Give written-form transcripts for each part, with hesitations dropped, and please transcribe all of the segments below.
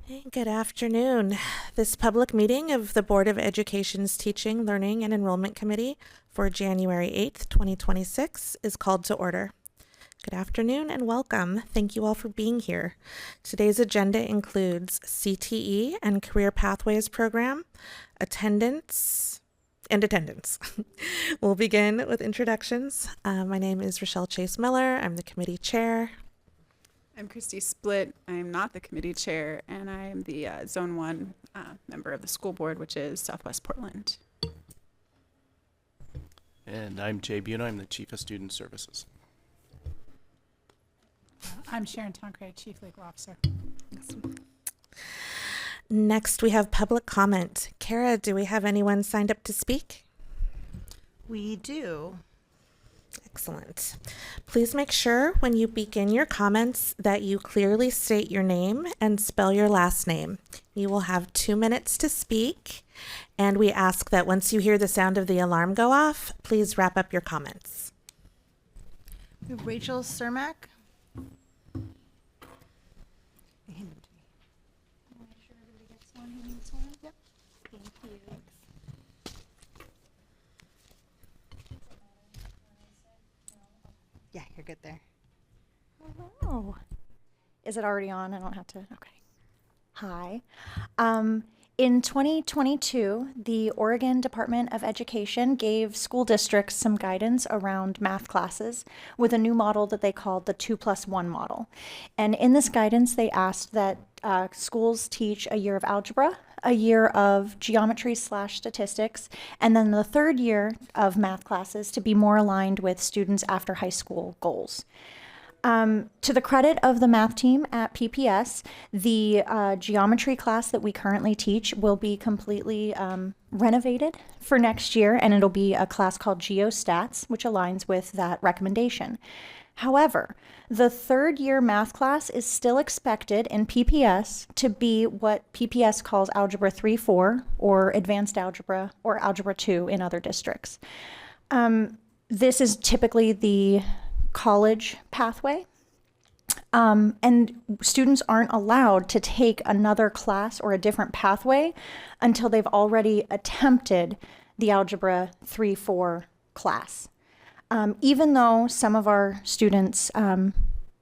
Hey, good afternoon. This public meeting of the Board of Education's Teaching, Learning, and Enrollment Committee for January 8th, 2026 is called to order. Good afternoon and welcome. Thank you all for being here. Today's agenda includes CTE and Career Pathways Program, attendance. We'll begin with introductions. My name is Rochelle Chase Miller. I'm the committee chair. I'm Christy Splitt. I'm not the committee chair, and I am the Zone 1 member of the school board, which is Southwest Portland. And I'm Jay Buno. I'm the Chief of Student Services. I'm Sharon Tancred, Chief Legal Officer. Next, we have public comment. Kara, do we have anyone signed up to speak? We do. Excellent. Please make sure when you begin your comments that you clearly state your name and spell your last name. You will have 2 minutes to speak, and we ask that once you hear the sound of the alarm go off, please wrap up your comments. We have Rachel Cermak. Yeah, you're good there. Oh, is it already on? I don't have to. Okay. Hi. In 2022, the Oregon Department of Education gave school districts some guidance around math classes with a new model that they called the 2+1 model. And in this guidance, they asked that schools teach a year of algebra, a year of geometry/statistics, and then the third year of math classes to be more aligned with students after high school goals. To the credit of the math team at PPS, the geometry class that we currently teach will be completely renovated for next year, and it'll be a class called Geostats, which aligns with that recommendation. However, the third year math class is still expected in PPS to be what PPS calls Algebra 3-4 or Advanced Algebra or Algebra 2 in other districts. This is typically the college pathway. And students aren't allowed to take another class or a different pathway until they've already attempted the Algebra 3-4 class. Even though some of our students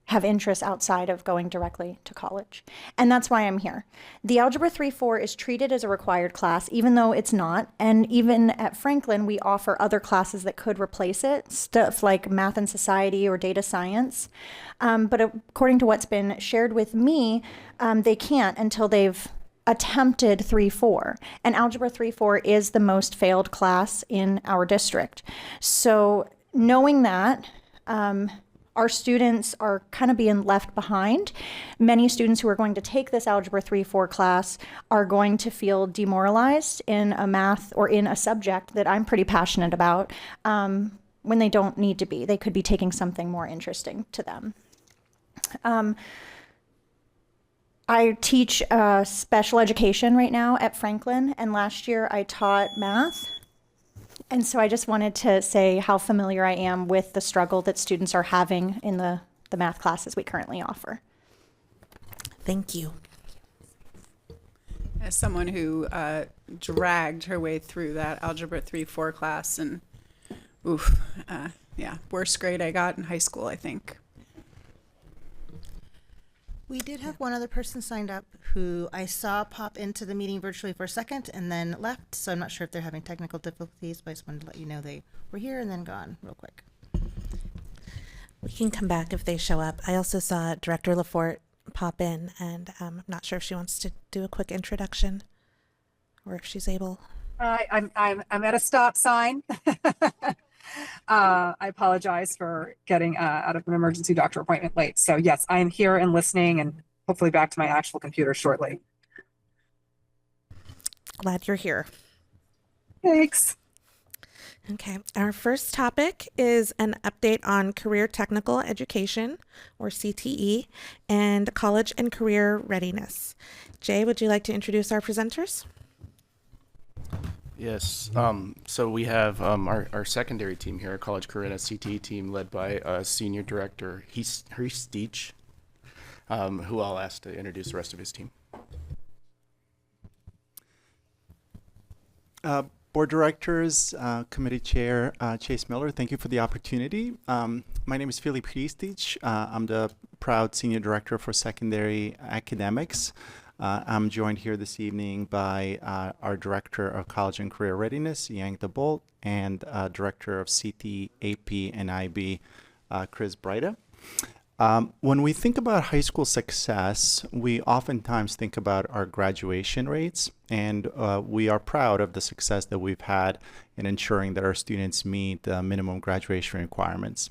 have interests outside of going directly to college. And that's why I'm here. The Algebra 3-4 is treated as a required class, even though it's not. And even at Franklin, we offer other classes that could replace it, stuff like math and society or data science. But according to what's been shared with me, they can't until they've attempted 3-4. And Algebra 3-4 is the most failed class in our district. So knowing that, our students are kind of being left behind. Many students who are going to take this Algebra 3-4 class are going to feel demoralized in a math or in a subject that I'm pretty passionate about when they don't need to be. They could be taking something more interesting to them. I teach special education right now at Franklin, and last year I taught math. And so I just wanted to say how familiar I am with the struggle that students are having in the math classes we currently offer. Thank you. As someone who dragged her way through that Algebra 3-4 class, and yeah, worst grade I got in high school, I think. We did have one other person signed up who I saw pop into the meeting virtually for a second and then left. So I'm not sure if they're having technical difficulties, but I just wanted to let you know they were here and then gone real quick. We can come back if they show up. I also saw Director Lafort pop in, and I'm not sure if she wants to do a quick introduction or if she's able. I'm at a stop sign. I apologize for getting out of an emergency doctor appointment late. So yes, I am here and listening, and hopefully back to my actual computer shortly. Glad you're here. Thanks. Okay, our first topic is an update on career technical education, or CTE, and college and career readiness. Jay, would you like to introduce our presenters? Yes. So we have our secondary team here, our College Career and CTE team, led by Senior Director Heath Deach, who I'll ask to introduce the rest of his team. Board Directors, Committee Chair Chase Miller, thank you for the opportunity. My name is Filip Hristic. I'm the proud Senior Director for Secondary Academics. I'm joined here this evening by our Director of College and Career Readiness, Yang DeBolt, and Director of CT, AP, and IB, Chris Breida. When we think about high school success, we oftentimes think about our graduation rates, and we are proud of the success that we've had in ensuring that our students meet the minimum graduation requirements.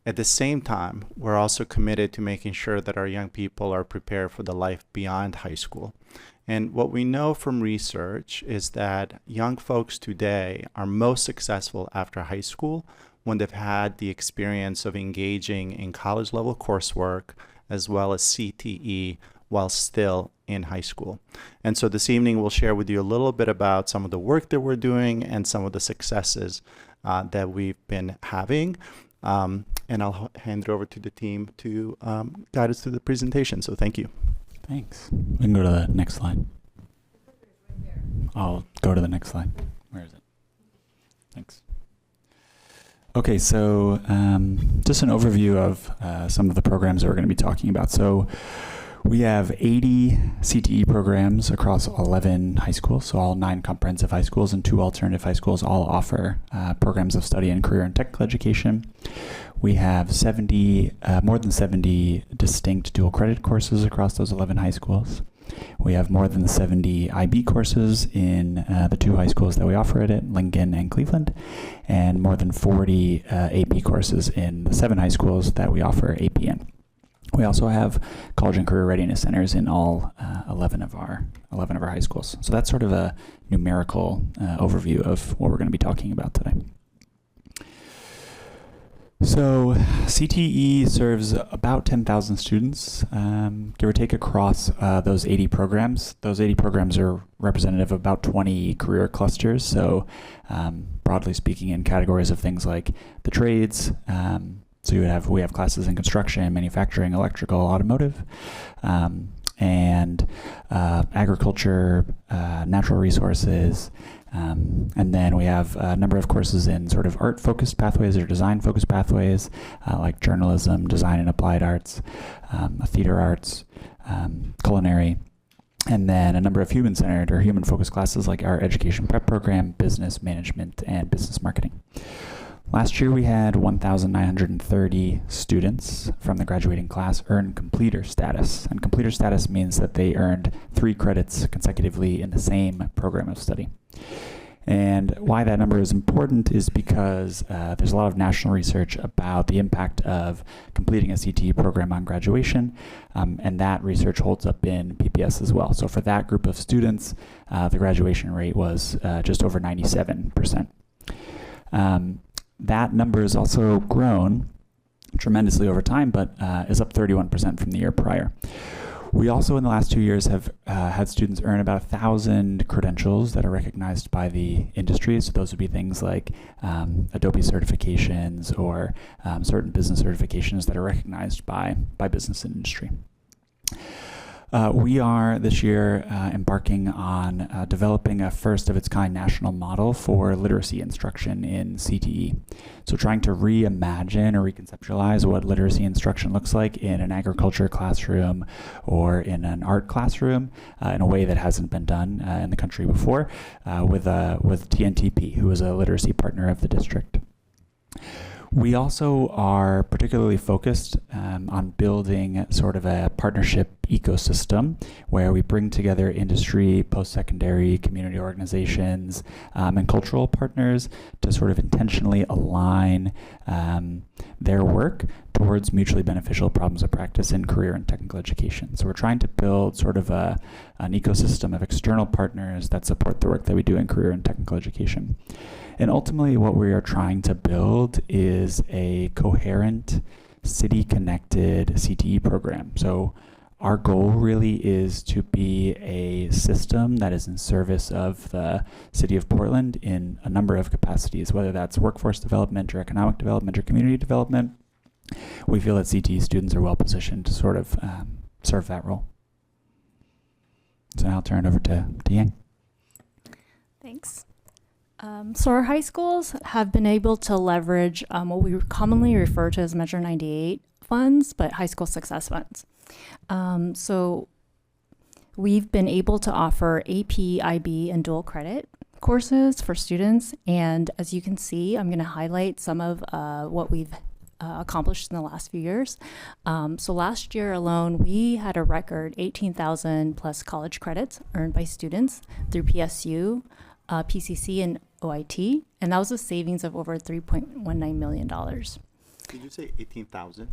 At the same time, we're also committed to making sure that our young people are prepared for the life beyond high school. And what we know from research is that young folks today are most successful after high school when they've had the experience of engaging in college level coursework as well as CTE while still in high school. And so this evening we'll share with you a little bit about some of the work that we're doing and some of the successes that we've been having. And I'll hand it over to the team to guide us through the presentation. So thank you. Thanks. We can go to the next slide. I'll go to the next slide. Where is it? Thanks. Okay, so just an overview of some of the programs that we're going to be talking about. So we have 80 CTE programs across 11 high schools, so all 9 comprehensive high schools and 2 alternative high schools all offer programs of study in career and technical education. We have more than 70 distinct dual credit courses across those 11 high schools. We have more than 70 IB courses in the 2 high schools that we offer it at, Lincoln and Cleveland, and more than 40 AP courses in the 7 high schools that we offer AP in. We also have college and career readiness centers in all 11 of our high schools. So that's sort of a numerical overview of what we're going to be talking about today. So CTE serves about 10,000 students, give or take, across those 80 programs. Those 80 programs are representative of about 20 career clusters. So broadly speaking, in categories of things like the trades. So we have classes in construction, manufacturing, electrical, automotive, and agriculture, natural resources. And then we have a number of courses in sort of art-focused pathways or design-focused pathways, like journalism, design and applied arts, theater arts, culinary, and then a number of human-centered or human-focused classes like our education prep program, business management, and business marketing. Last year, we had 1,930 students from the graduating class earn completer status. And completer status means that they earned 3 credits consecutively in the same program of study. And why that number is important is because there's a lot of national research about the impact of completing a CTE program on graduation, and that research holds up in PPS as well. So for that group of students, the graduation rate was just over 97%. That number has also grown tremendously over time, but is up 31% from the year prior. We also, in the last 2 years, have had students earn about 1,000 credentials that are recognized by the industry. So those would be things like Adobe certifications or certain business certifications that are recognized by business and industry. We are this year embarking on developing a first-of-its-kind national model for literacy instruction in CTE. So trying to reimagine or reconceptualize what literacy instruction looks like in an agriculture classroom or in an art classroom in a way that hasn't been done in the country before with TNTP, who is a literacy partner of the district. We also are particularly focused on building sort of a partnership ecosystem where we bring together industry, post-secondary, community organizations, and cultural partners to sort of intentionally align their work towards mutually beneficial problems of practice in career and technical education. So we're trying to build sort of an ecosystem of external partners that support the work that we do in career and technical education. And ultimately, what we are trying to build is a coherent, city-connected CTE program. So our goal really is to be a system that is in service of the city of Portland in a number of capacities, whether that's workforce development or economic development or community development. We feel that CTE students are well positioned to sort of serve that role. So now I'll turn it over to Yang. Thanks. So our high schools have been able to leverage what we commonly refer to as Measure 98 funds, but high school success funds. So we've been able to offer AP, IB, and dual credit courses for students. And as you can see, I'm going to highlight some of what we've accomplished in the last few years. So last year alone, we had a record 18,000 plus college credits earned by students through PSU, PCC, and OIT. And that was a savings of over $3.19 million. Did you say 18,000?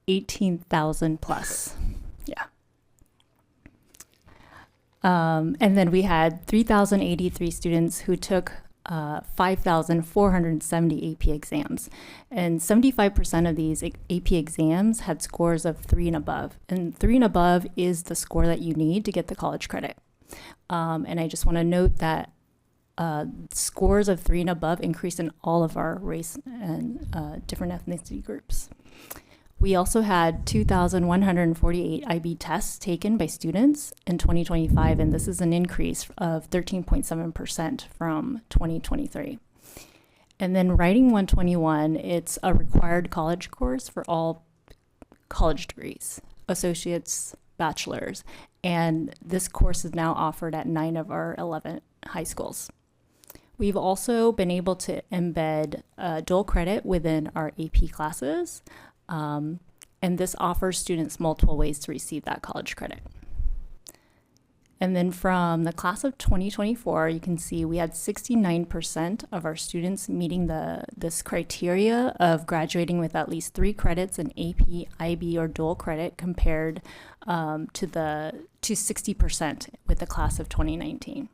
18,000 plus. Yeah. And then we had 3,083 students who took 5,470 AP exams. And 75% of these AP exams had scores of 3 and above. And 3 and above is the score that you need to get the college credit. And I just want to note that scores of 3 and above increased in all of our race and different ethnicity groups. We also had 2,148 IB tests taken by students in 2025, and this is an increase of 13.7% from 2023. And then Writing 121, it's a required college course for all college degrees, associates, bachelors, and this course is now offered at 9 of our 11 high schools. We've also been able to embed dual credit within our AP classes. And this offers students multiple ways to receive that college credit. And then from the class of 2024, you can see we had 69% of our students meeting this criteria of graduating with at least 3 credits in AP, IB, or dual credit compared to 60% with the class of 2019.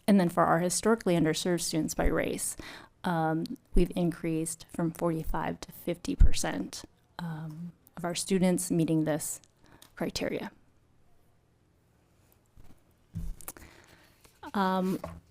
And then for our historically underserved students by race, we've increased from 45 to 50% of our students meeting this criteria.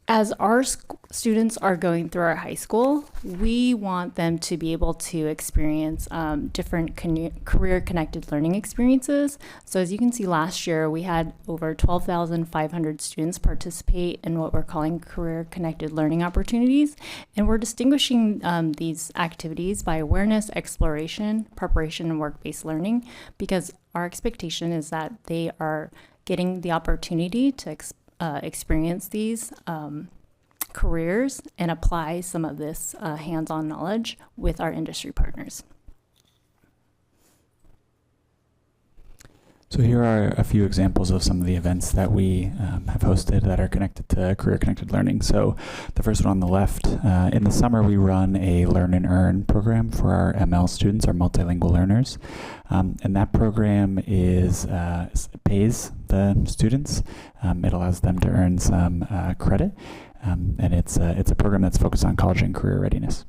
As our students are going through our high school, we want them to be able to experience different career-connected learning experiences. So as you can see, last year we had over 12,500 students participate in what we're calling career-connected learning opportunities. And we're distinguishing these activities by awareness, exploration, preparation, and work-based learning, because our expectation is that they are getting the opportunity to experience these careers and apply some of this hands-on knowledge with our industry partners. So here are a few examples of some of the events that we have hosted that are connected to career-connected learning. So the first one on the left, in the summer we run a Learn and Earn program for our ML students, our multilingual learners. And that program pays the students. It allows them to earn some credit. And it's a program that's focused on college and career readiness.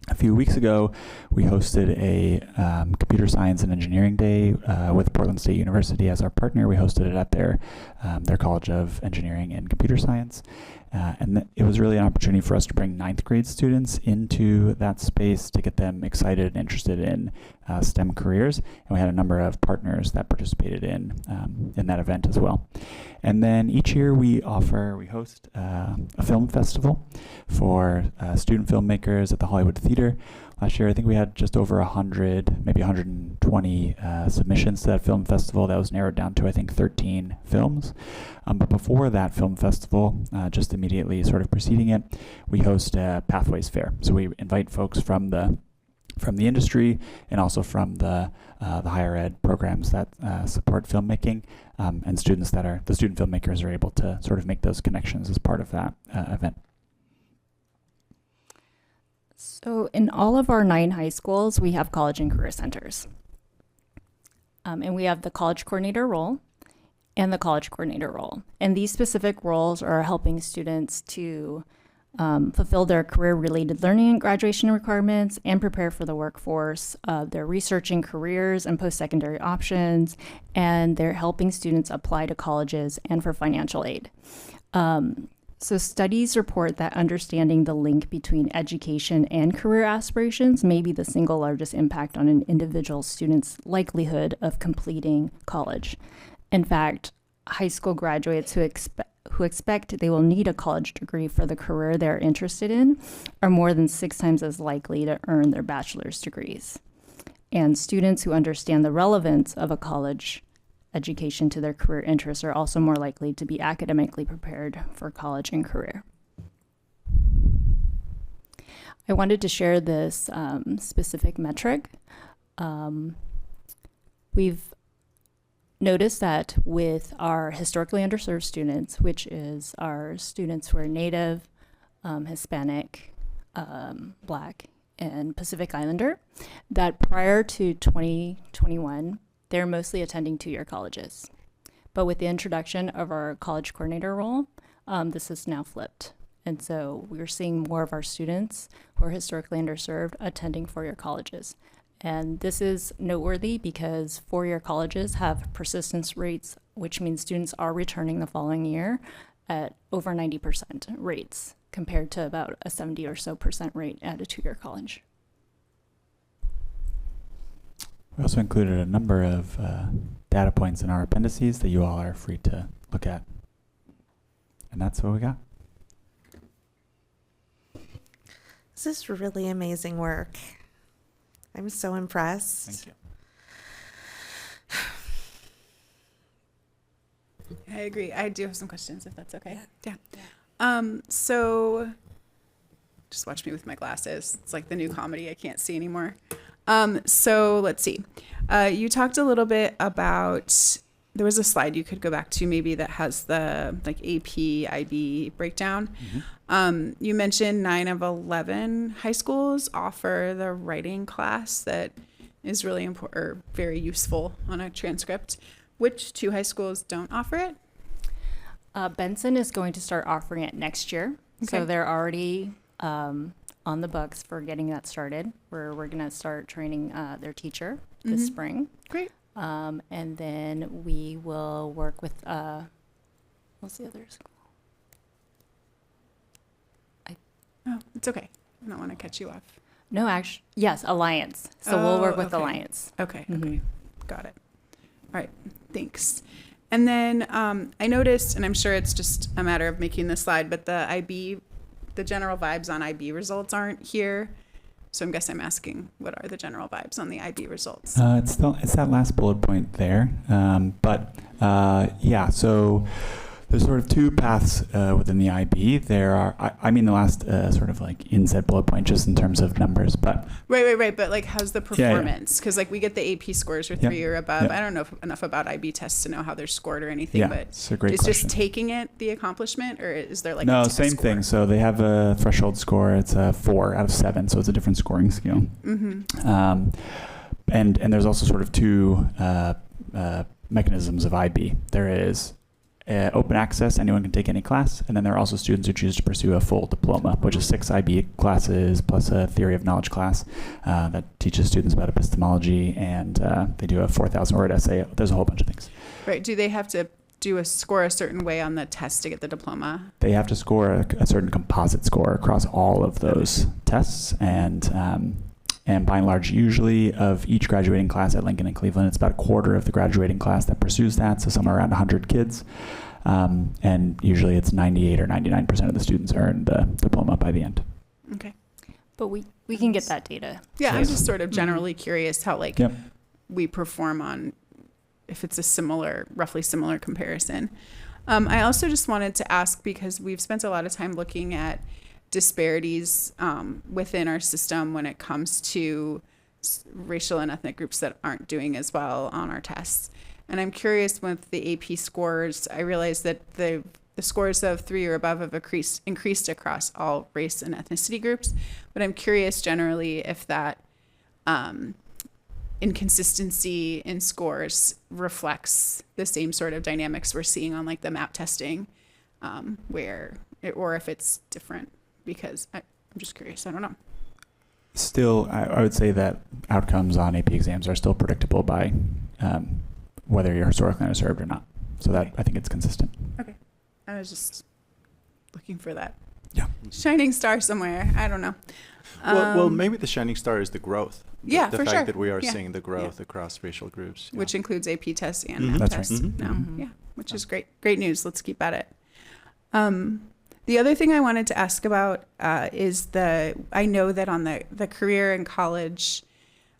A few weeks ago, we hosted a computer science and engineering day with Portland State University as our partner. We hosted it at their College of Engineering and Computer Science. And it was really an opportunity for us to bring 9th grade students into that space to get them excited and interested in STEM careers. And we had a number of partners that participated in that event as well. And then each year we host a film festival for student filmmakers at the Hollywood Theater. Last year, I think we had just over 100, maybe 120 submissions to that film festival. That was narrowed down to, I think, 13 films. But before that film festival, just immediately sort of preceding it, we host a Pathways Fair. So we invite folks from the industry and also from the higher ed programs that support filmmaking, and students that are the student filmmakers are able to sort of make those connections as part of that event. So in all of our 9 high schools, we have college and career centers. And we have the college coordinator role and the college coordinator role. And these specific roles are helping students to fulfill their career-related learning and graduation requirements and prepare for the workforce. They're researching careers and post-secondary options, and they're helping students apply to colleges and for financial aid. So studies report that understanding the link between education and career aspirations may be the single largest impact on an individual student's likelihood of completing college. In fact, high school graduates who expect they will need a college degree for the career they're interested in are more than 6 times as likely to earn their bachelor's degrees. And students who understand the relevance of a college education to their career interests are also more likely to be academically prepared for college and career. I wanted to share this specific metric. We've noticed that with our historically underserved students, which is our students who are Native, Hispanic, Black, and Pacific Islander, that prior to 2021, they're mostly attending 2-year colleges. But with the introduction of our college coordinator role, this is now flipped. And so we're seeing more of our students who are historically underserved attending 4-year colleges. And this is noteworthy because 4-year colleges have persistence rates, which means students are returning the following year at over 90% rates compared to about a 70 or so % rate at a 2-year college. We also included a number of data points in our appendices that you all are free to look at. And that's what we got. This is really amazing work. I'm so impressed. Thank you. I agree. I do have some questions, if that's okay. Yeah. So just watch me with my glasses. It's like the new comedy. I can't see anymore. So let's see. You talked a little bit about, there was a slide you could go back to maybe that has the like AP, IB breakdown. You mentioned 9 of 11 high schools offer the writing class that is really important or very useful on a transcript. Which 2 high schools don't offer it? Benson is going to start offering it next year. Okay. So they're already on the books for getting that started. We're going to start training their teacher this spring. Great. And then we will work with, what's the other school? Oh, it's okay. I don't want to cut you off. No, actually, yes, Alliance. So we'll work with okay. Alliance. Okay. Okay. Got it. All right. Thanks. And then I noticed, and I'm sure it's just a matter of making the slide, but the general vibes on IB results aren't here. So I guess I'm asking, what are the general vibes on the IB results? It's that last bullet point there. Yeah, so there's sort of 2 paths within the IB. There are, I mean the last sort of like inset bullet point just in terms of numbers, but. Right. But like, how's the performance? Because like we get the AP scores for 3 or above. Yep. I don't know enough about IB tests to know how they're scored or anything, but it's a great is question. just taking it the accomplishment, or is there like no, a test same score? thing. So they have a threshold score. It's a 4 out of 7, so it's a different scoring scale. And there's also sort of 2 mechanisms of IB. There is open access, anyone can take any class, and then there are also students who choose to pursue a full diploma, which is 6 IB classes plus a theory of knowledge class that teaches students about epistemology, and they do a 4,000 word essay. There's a whole bunch of things. Right. Do they have to score a certain way on the test to get the diploma? They have to score a certain composite score across all of those tests, and by and large, usually of each graduating class at Lincoln and Cleveland, it's about a quarter of the graduating class that pursues that, so somewhere around 100 kids. And usually it's 98 or 99% of the students earn the diploma by the end. Okay. But we can get that data. Yeah, I'm Yes. just sort of generally curious how like Yep. we perform on, if it's a roughly similar comparison. I also just wanted to ask, because we've spent a lot of time looking at disparities within our system when it comes to racial and ethnic groups that aren't doing as well on our tests. And I'm curious, with the AP scores, I realized that the scores of 3 or above have increased across all race and ethnicity groups. But I'm curious generally if that inconsistency in scores reflects the same sort of dynamics we're seeing on like the MAP testing, or if it's different, because I'm just curious. I don't know. Still, I would say that outcomes on AP exams are still predictable by whether you're historically underserved or not. So that I think it's consistent. Okay. I was just looking for that shining star somewhere. I don't know. Well, maybe the shining star is the growth. Yeah, the for fact sure. that we are Yeah. seeing the growth across racial groups. Which includes AP tests and Mhm. MAP That's right. tests Mhm. now. Mhm. Yeah, which is great. Great news. Let's keep at it. The other thing I wanted to ask about is I know that on the career and college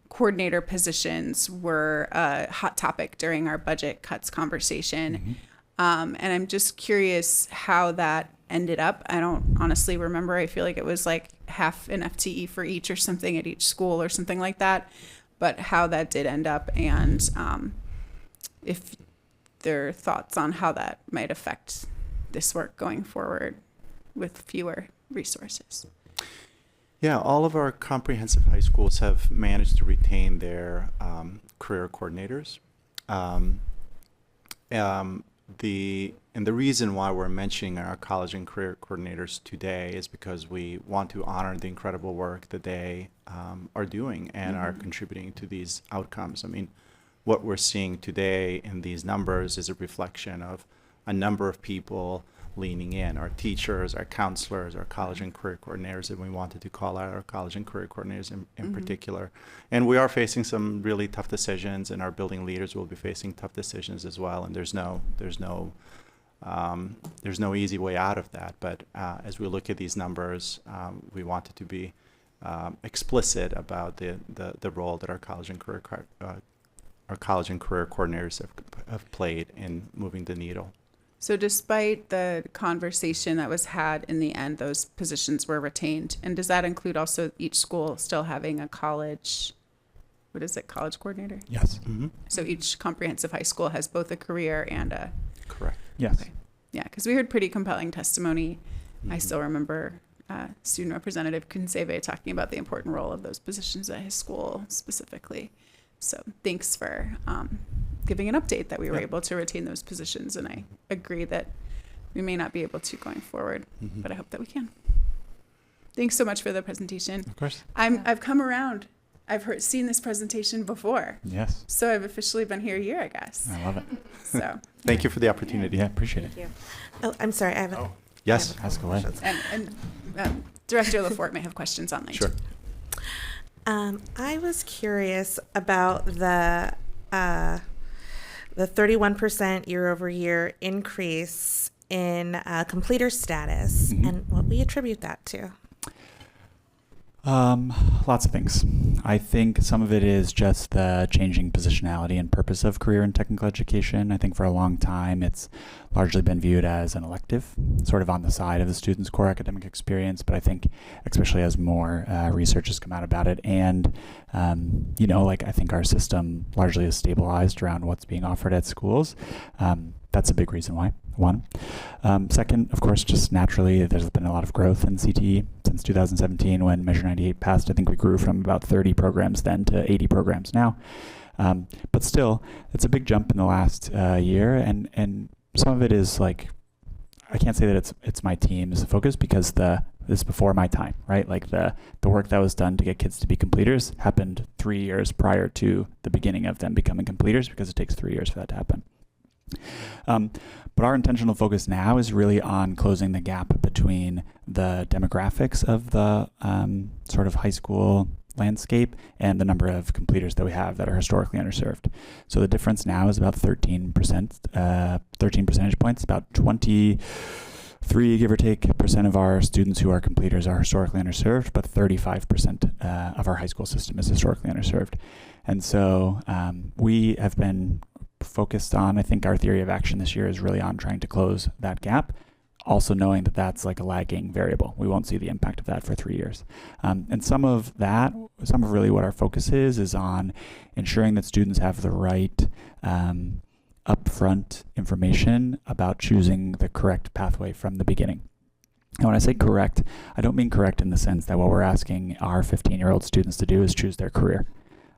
coordinator positions were a hot topic during our budget cuts conversation. And I'm just curious how that ended up. I don't honestly remember. I feel like it was like half an FTE for each or something at each school or something like that, but how that did end up, and if there are thoughts on how that might affect this work going forward with fewer resources. Yeah, all of our comprehensive high schools have managed to retain their career coordinators. The reason why we're mentioning our college and career coordinators today is because we want to honor the incredible work that they are doing and are contributing to these outcomes. I mean, what we're seeing today in these numbers is a reflection of a number of people leaning in, our teachers, our counselors, our college and career coordinators, and we wanted to call out our college and career coordinators in particular. And we are facing some really tough decisions, and our building leaders will be facing tough decisions as well, and there's no easy way out of that. But as we look at these numbers, we wanted to be explicit about the role that our college and career coordinators have played in moving the needle. So despite the conversation that was had in the end, those positions were retained. And does that include also each school still having a college coordinator? Yes. So each comprehensive high school has both a career and a... Correct. Yes. Okay. Yeah, because we heard pretty compelling testimony. I still remember Student Representative Kunseve talking about the important role of those positions at his school specifically. So thanks for giving an update that we were able to retain those positions. And I agree that we may not be able to going forward, but I hope that we can. Thanks so much for the presentation. Of course. I've come around. I've seen this presentation before. Yes. So I've officially been here a year, I guess. I love it. So Thank you for the opportunity. Yeah, appreciate it. Thank you. Oh, I'm sorry. I have a Yes. Ask away. and Director LaForte may have questions online Sure. too. I was curious about the 31% year-over-year increase in completer status and what we attribute that to. Lots of things. I think some of it is just the changing positionality and purpose of career and technical education. I think for a long time it's largely been viewed as an elective, sort of on the side of the student's core academic experience. But I think, especially as more research has come out about it, and I think our system largely is stabilized around what's being offered at schools. That's a big reason why. One. Second, of course, just naturally, there's been a lot of growth in CTE since 2017 when Measure 98 passed. I think we grew from about 30 programs then to 80 programs now. But still, it's a big jump in the last year, and some of it is like, I can't say that it's my team's focus because this is before my time, right? Like the work that was done to get kids to be completers happened 3 years prior to the beginning of them becoming completers, because it takes 3 years for that to happen. But our intentional focus now is really on closing the gap between the demographics of the sort of high school landscape and the number of completers that we have that are historically underserved. So the difference now is about 13 percentage points, about 23, give or take, percent of our students who are completers are historically underserved, but 35% of our high school system is historically underserved. And so we have been focused on, I think our theory of action this year is really on trying to close that gap, also knowing that that's like a lagging variable. We won't see the impact of that for 3 years. And some of really what our focus is on ensuring that students have the right upfront information about choosing the correct pathway from the beginning. And when I say correct, I don't mean correct in the sense that what we're asking our 15-year-old students to do is choose their career.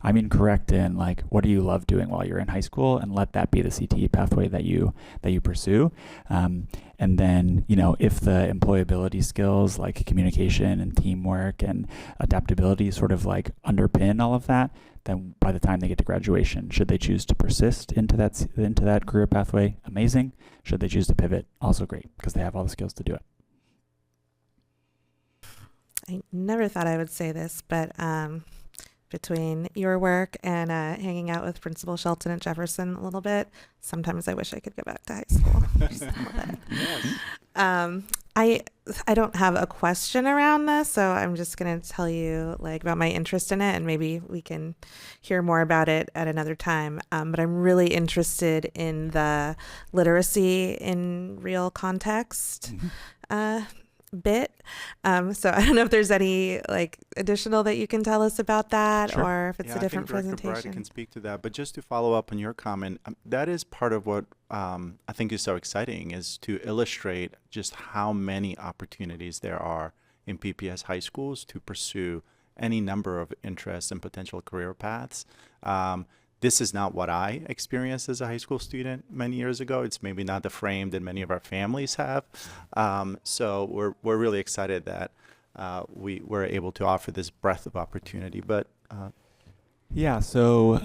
I mean correct in like, what do you love doing while you're in high school, and let that be the CTE pathway that you pursue. And then, if the employability skills like communication and teamwork and adaptability sort of like underpin all of that, then by the time they get to graduation, should they choose to persist into that career pathway, amazing. Should they choose to pivot, also great, because they have all the skills to do it. I never thought I would say this, but between your work and hanging out with Principal Shelton at Jefferson a little bit. Sometimes I wish I could go back to high school. Just a little bit. I don't have a question around this, so I'm just going to tell you like about my interest in it, and maybe we can hear more about it at another time. But I'm really interested in the literacy in real context bit. So I don't know if there's any like additional that you can tell us about that, Sure. or if it's a different I think Director presentation. Barrett can speak to that. But just to follow up on your comment, that is part of what I think is so exciting, is to illustrate just how many opportunities there are in PPS high schools to pursue any number of interests and potential career paths. This is not what I experienced as a high school student many years ago. It's maybe not the frame that many of our families have. So we're really excited that we were able to offer this breadth of opportunity. But yeah, so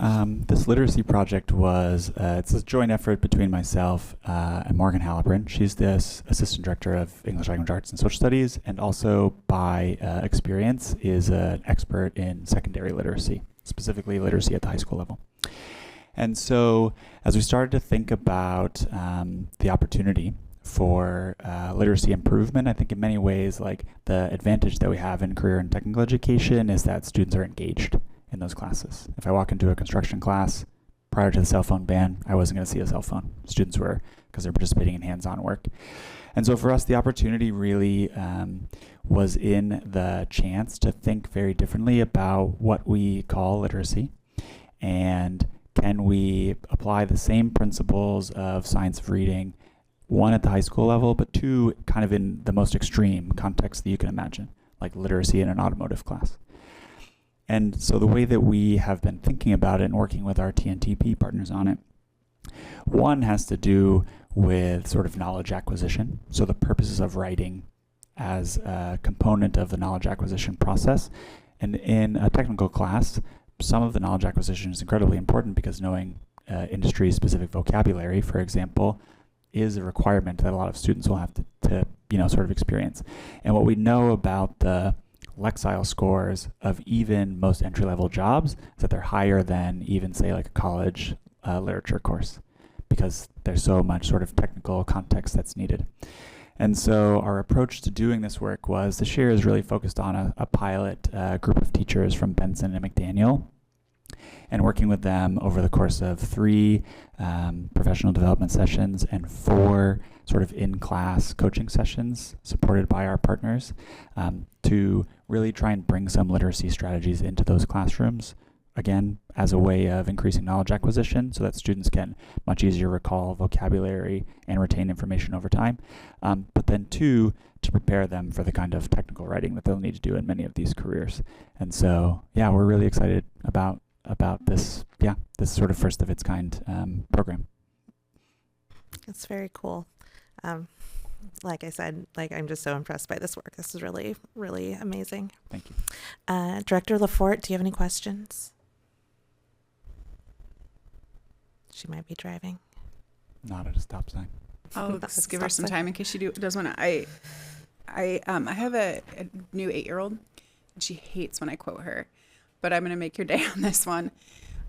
this literacy project was, it's a joint effort between myself and Morgan Halloran. She's the Assistant Director of English Language Arts and Social Studies, and also by experience is an expert in secondary literacy, specifically literacy at the high school level. And so as we started to think about the opportunity for literacy improvement, I think in many ways, like the advantage that we have in career and technical education is that students are engaged in those classes. If I walk into a construction class, prior to the cell phone ban, I wasn't going to see a cell phone. Students were, because they're participating in hands-on work. And so for us, the opportunity really was in the chance to think very differently about what we call literacy, and can we apply the same principles of science of reading, one at the high school level, but two kind of in the most extreme context that you can imagine, like literacy in an automotive class. And so the way that we have been thinking about it and working with our TNTP partners on it, one has to do with sort of knowledge acquisition. So the purposes of writing as a component of the knowledge acquisition process. And in a technical class, some of the knowledge acquisition is incredibly important because knowing industry-specific vocabulary, for example, is a requirement that a lot of students will have to sort of experience. And what we know about the Lexile scores of even most entry-level jobs is that they're higher than even, say, like a college literature course, because there's so much sort of technical context that's needed. And so our approach to doing this work was, this year is really focused on a pilot group of teachers from Benson and McDaniel, and working with them over the course of 3 professional development sessions and 4 sort of in-class coaching sessions supported by our partners to really try and bring some literacy strategies into those classrooms, again, as a way of increasing knowledge acquisition so that students can much easier recall vocabulary and retain information over time. But then 2, to prepare them for the kind of technical writing that they'll need to do in many of these careers. And so, yeah, we're really excited about this, this sort of first of its kind program. It's very cool. Like I said, I'm just so impressed by this work. This is really, really amazing. Thank you. Director Lafort, do you have any questions? She might be driving. Not at a stop sign. I'll That's just give her some stop sign. time in case she does want to. I have a new 8-year-old, and she hates when I quote her, but I'm going to make your day on this one.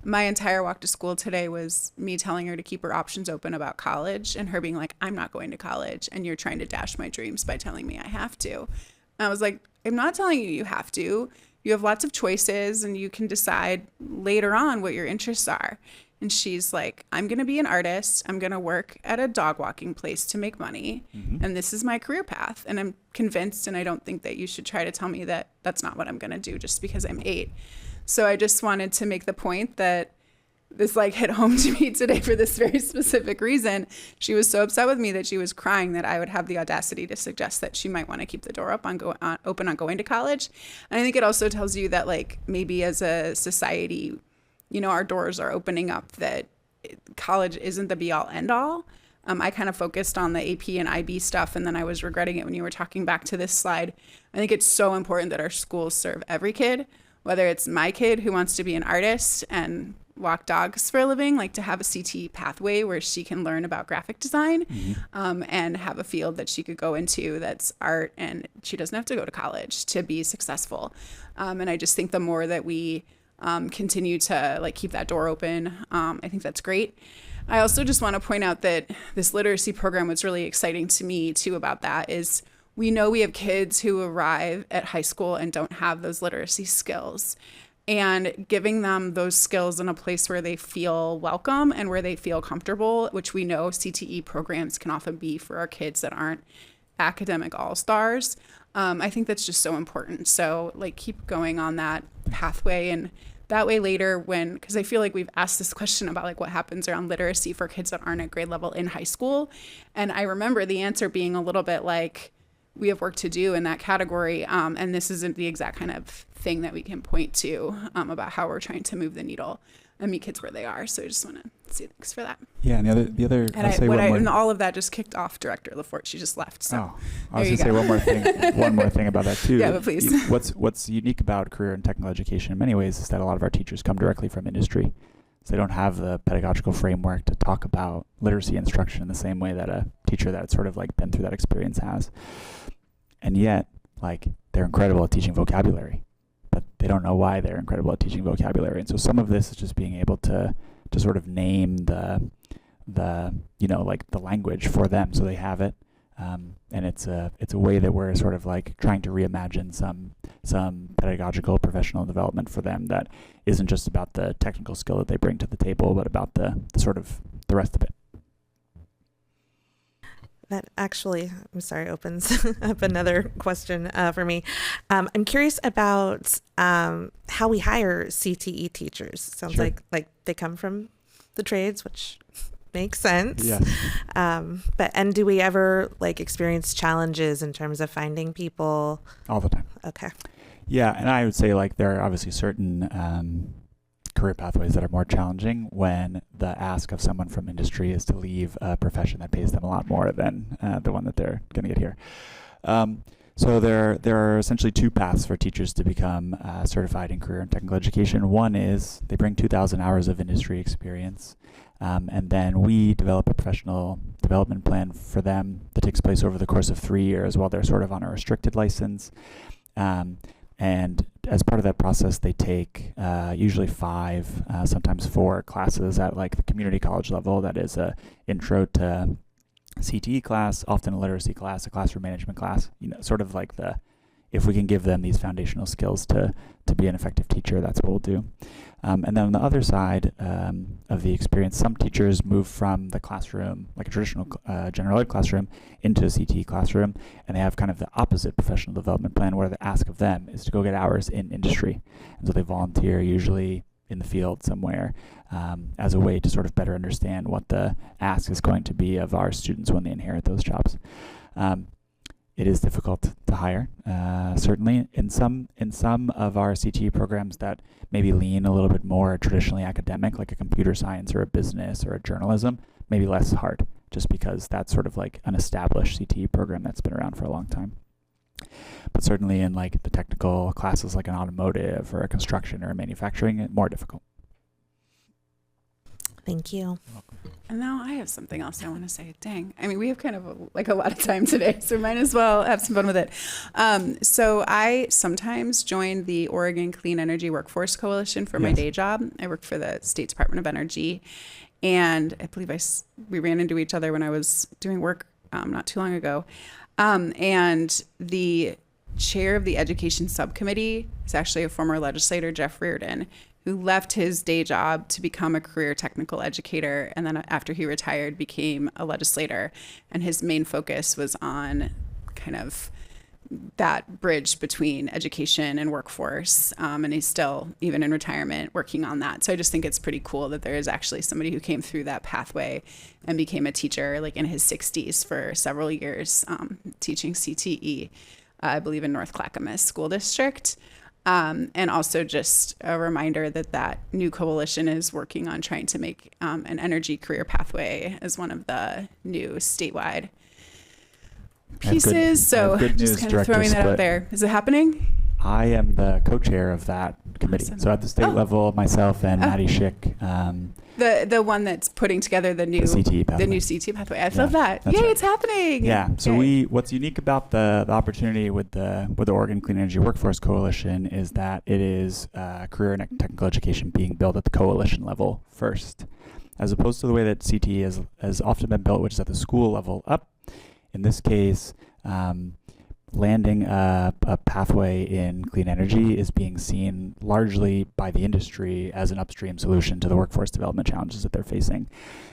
My entire walk to school today was me telling her to keep her options open about college, and her being like, I'm not going to college, and you're trying to dash my dreams by telling me I have to. And I was like, I'm not telling you have to. You have lots of choices, and you can decide later on what your interests are. And she's like, I'm going to be an artist. I'm going to work at a dog walking place to make money. Mm-hmm. And this is my career path. And I'm convinced, and I don't think that you should try to tell me that that's not what I'm going to do just because I'm 8. So I just wanted to make the point that this hit home to me today for this very specific reason. She was so upset with me that she was crying that I would have the audacity to suggest that she might want to keep the door open on going to college. And I think it also tells you that maybe as a society, our doors are opening up, that college isn't the be all end all. I kind of focused on the AP and IB stuff, and then I was regretting it when you were talking back to this slide. I think it's so important that our schools serve every kid, whether it's my kid who wants to be an artist and walk dogs for a living, to have a CT pathway where she can learn about graphic design, and have a field that she could go into that's art, and she doesn't have to go to college to be successful. And I just think the more that we continue to like keep that door open. I think that's great. I also just want to point out that this literacy program, what's really exciting to me too about that is we know we have kids who arrive at high school and don't have those literacy skills. And giving them those skills in a place where they feel welcome and where they feel comfortable, which we know CTE programs can often be for our kids that aren't academic all-stars. I think that's just so important. So like keep going on that pathway, and that way later because I feel like we've asked this question about like what happens around literacy for kids that aren't at grade level in high school. And I remember the answer being a little bit like, we have work to do in that category. And this isn't the exact kind of thing that we can point to about how we're trying to move the needle and meet kids where they are. So I just want to say thanks for that. Yeah, and the other, And all of that just kicked off Director LaForte. She just left. So I was going to say one more thing about that too. Yeah, but please. What's unique about career and technical education in many ways is that a lot of our teachers come directly from industry. So they don't have the pedagogical framework to talk about literacy instruction in the same way that a teacher that's sort of like been through that experience has. And yet, like, they're incredible at teaching vocabulary, but they don't know why they're incredible at teaching vocabulary. And so some of this is just being able to sort of name the like the language for them so they have it. And it's a way that we're sort of like trying to reimagine some pedagogical professional development for them that isn't just about the technical skill that they bring to the table, but about the sort of the rest of it. That actually, I'm sorry, opens up another question for me. I'm curious about how we hire CTE teachers. Sounds Sure. like they come from the trades, which makes sense. Yeah. And do we ever like experience challenges in terms of finding people? All the time. Okay. Yeah, and I would say like there are obviously certain career pathways that are more challenging when the ask of someone from industry is to leave a profession that pays them a lot more than the one that they're going to get here. So there are essentially two paths for teachers to become certified in career and technical education. One is they bring 2,000 hours of industry experience, and then we develop a professional development plan for them that takes place over the course of 3 years while they're sort of on a restricted license. And as part of that process, they take usually 5, sometimes 4 classes at like the community college level. That is a intro to CTE class, often a literacy class, a classroom management class. Sort of like if we can give them these foundational skills to be an effective teacher, that's what we'll do. And then on the other side of the experience, some teachers move from the classroom, like a traditional general ed classroom, into a CTE classroom, and they have kind of the opposite professional development plan where the ask of them is to go get hours in industry. And so they volunteer usually in the field somewhere as a way to sort of better understand what the ask is going to be of our students when they inherit those jobs. It is difficult to hire, certainly in some of our CTE programs that maybe lean a little bit more traditionally academic, like a computer science or a business or a journalism, maybe less hard, just because that's sort of like an established CTE program that's been around for a long time. But certainly in like the technical classes like an automotive or a construction or a manufacturing, more difficult. Thank you. And now I have something else I want to say. Dang. I mean, we have kind of a lot of time today, so we might as well have some fun with it. So I sometimes join the Oregon Clean Energy Workforce Coalition for my day job. I work for the State Department of Energy. And I believe we ran into each other when I was doing work not too long ago. And the chair of the education subcommittee is actually a former legislator, Jeff Reardon, who left his day job to become a career technical educator. And then after he retired, became a legislator. And his main focus was on kind of that bridge between education and workforce. And he's still, even in retirement, working on that. So I just think it's pretty cool that there is actually somebody who came through that pathway and became a teacher like in his 60s for several years, teaching CTE, I believe in North Clackamas School District. And also just a reminder that new coalition is working on trying to make an energy career pathway as one of the new statewide pieces. So just kind of throwing that out there. Is it happening? I am the co-chair of that committee. Awesome. So at the state level, myself and Maddie Schick The one that's putting together the new CTE pathway. the new CTE pathway. I love that. Yay, right. it's happening. Yeah. So Yay. what's unique about the opportunity with the Oregon Clean Energy Workforce Coalition is that it is career and technical education being built at the coalition level first, as opposed to the way that CTE has often been built, which is at the school level up. In this case, landing a pathway in clean energy is being seen largely by the industry as an upstream solution to the workforce development challenges that they're facing.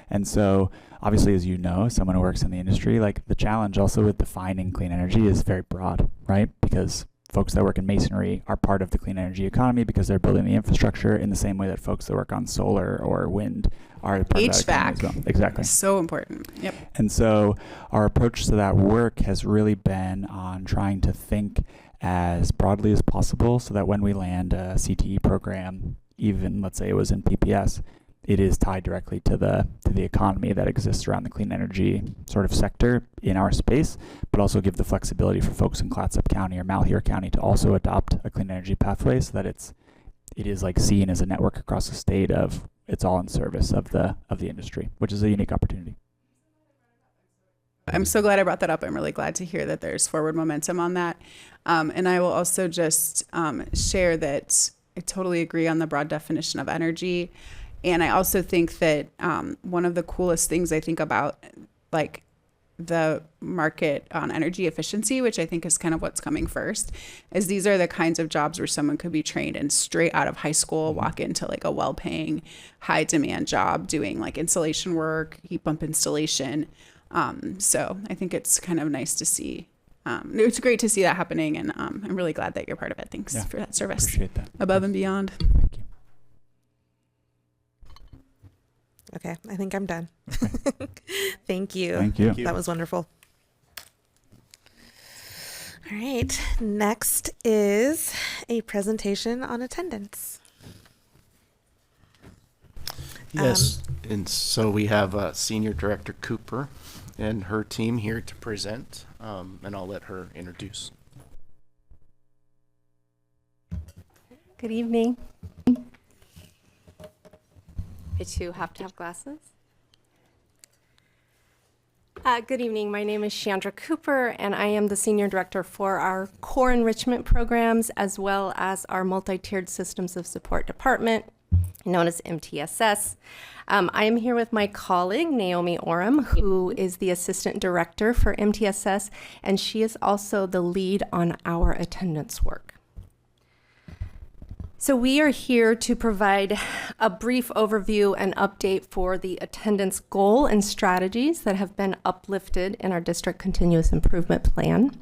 And so, obviously, as you know, someone who works in the industry, like the challenge also with defining clean energy is very broad, right? Because folks that work in masonry are part of the clean energy economy because they're building the infrastructure in the same way that folks that work on solar or wind are part of that economy as well. Exactly. So important. Yep. And so our approach to that work has really been on trying to think as broadly as possible so that when we land a CTE program, even let's say it was in PPS, it is tied directly to the economy that exists around the clean energy sort of sector in our space, but also give the flexibility for folks in Clatsop County or Malheur County to also adopt a clean energy pathway so that it is like seen as a network across the state of it's all in service of the industry, which is a unique opportunity. I'm so glad I brought that up. I'm really glad to hear that there's forward momentum on that. And I will also just share that I totally agree on the broad definition of energy. And I also think that one of the coolest things I think about like the market on energy efficiency, which I think is kind of what's coming first, is these are the kinds of jobs where someone could be trained and straight out of high school walk into like a well-paying, high-demand job doing like insulation work, heat pump installation. So I think it's kind of nice to see. It's great to see that happening, and I'm really glad that you're part of it. Thanks for that service. Appreciate that. Above and beyond. Thank you. Okay, I think I'm done. Thank you. Thank you. That was wonderful. All right, next is a presentation on attendance. Yes, and so we have Senior Director Cooper and her team here to present, and I'll let her introduce. Good evening. To have glasses. Good evening. My name is Chandra Cooper, and I am the Senior Director for our core enrichment programs, as well as our multi-tiered systems of support department, known as MTSS. I am here with my colleague, Naomi Oram, who is the Assistant Director for MTSS, and she is also the lead on our attendance work. So we are here to provide a brief overview and update for the attendance goal and strategies that have been uplifted in our district continuous improvement plan.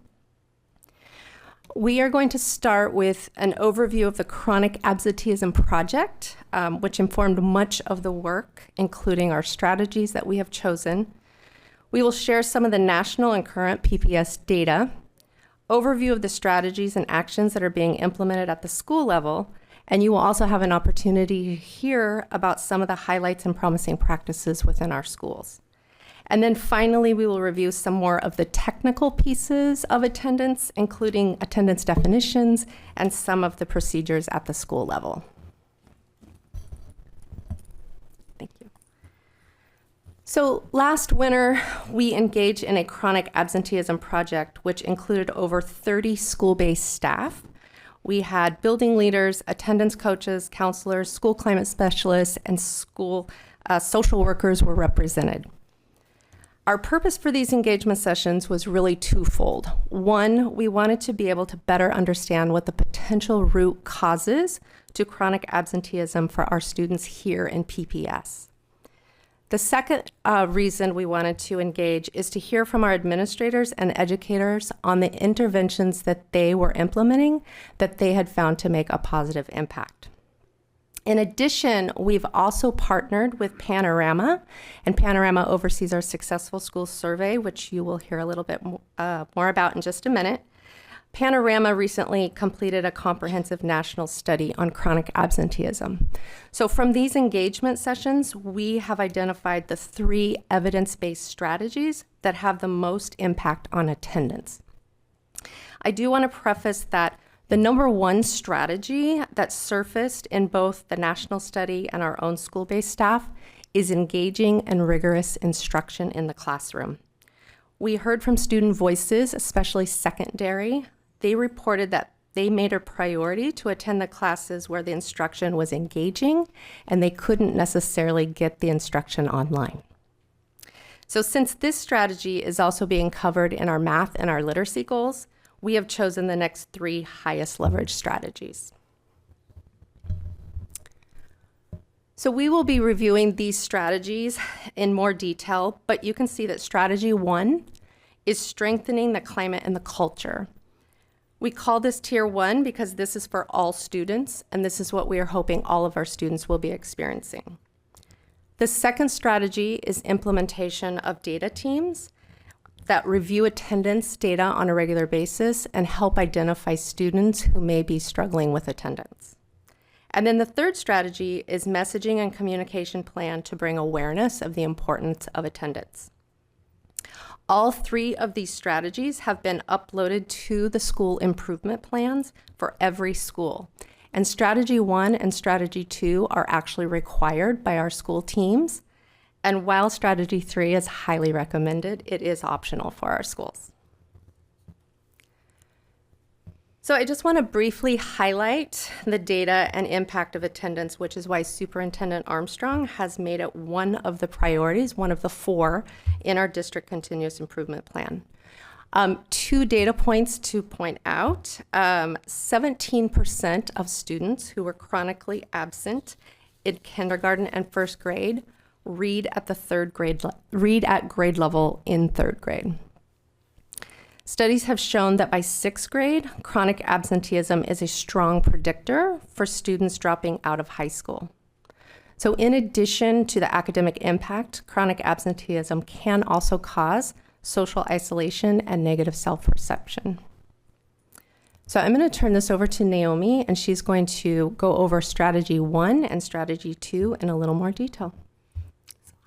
We are going to start with an overview of the chronic absenteeism project, which informed much of the work, including our strategies that we have chosen. We will share some of the national and current PPS data, overview of the strategies and actions that are being implemented at the school level, and you will also have an opportunity to hear about some of the highlights and promising practices within our schools. And then finally, we will review some more of the technical pieces of attendance, including attendance definitions and some of the procedures at the school level. Thank you. So last winter, we engaged in a chronic absenteeism project, which included over 30 school-based staff. We had building leaders, attendance coaches, counselors, school climate specialists, and school social workers were represented. Our purpose for these engagement sessions was really twofold. One, we wanted to be able to better understand what the potential root causes to chronic absenteeism for our students here in PPS. The second reason we wanted to engage is to hear from our administrators and educators on the interventions that they were implementing that they had found to make a positive impact. In addition, we've also partnered with Panorama, and Panorama oversees our Successful Schools Survey, which you will hear a little bit more about in just a minute. Panorama recently completed a comprehensive national study on chronic absenteeism. So from these engagement sessions, we have identified the 3 evidence-based strategies that have the most impact on attendance. I do want to preface that the number 1 strategy that surfaced in both the national study and our own school-based staff is engaging and rigorous instruction in the classroom. We heard from student voices, especially secondary. They reported that they made a priority to attend the classes where the instruction was engaging and they couldn't necessarily get the instruction online. So since this strategy is also being covered in our math and our literacy goals, we have chosen the next 3 highest leverage strategies. So we will be reviewing these strategies in more detail, but you can see that strategy 1 is strengthening the climate and the culture. We call this tier 1 because this is for all students, and this is what we are hoping all of our students will be experiencing. The second strategy is implementation of data teams that review attendance data on a regular basis and help identify students who may be struggling with attendance. And then the third strategy is messaging and communication plan to bring awareness of the importance of attendance. All 3 of these strategies have been uploaded to the school improvement plans for every school. And strategy 1 and strategy 2 are actually required by our school teams. And while strategy 3 is highly recommended, it is optional for our schools. So I just want to briefly highlight the data and impact of attendance, which is why Superintendent Armstrong has made it one of the priorities, one of the 4 in our district continuous improvement plan. 2 data points to point out. 17% of students who were chronically absent in kindergarten and 1st grade read at grade level in 3rd grade. Studies have shown that by 6th grade, chronic absenteeism is a strong predictor for students dropping out of high school. So in addition to the academic impact, chronic absenteeism can also cause social isolation and negative self-perception. So I'm going to turn this over to Naomi, and she's going to go over strategy 1 and strategy 2 in a little more detail.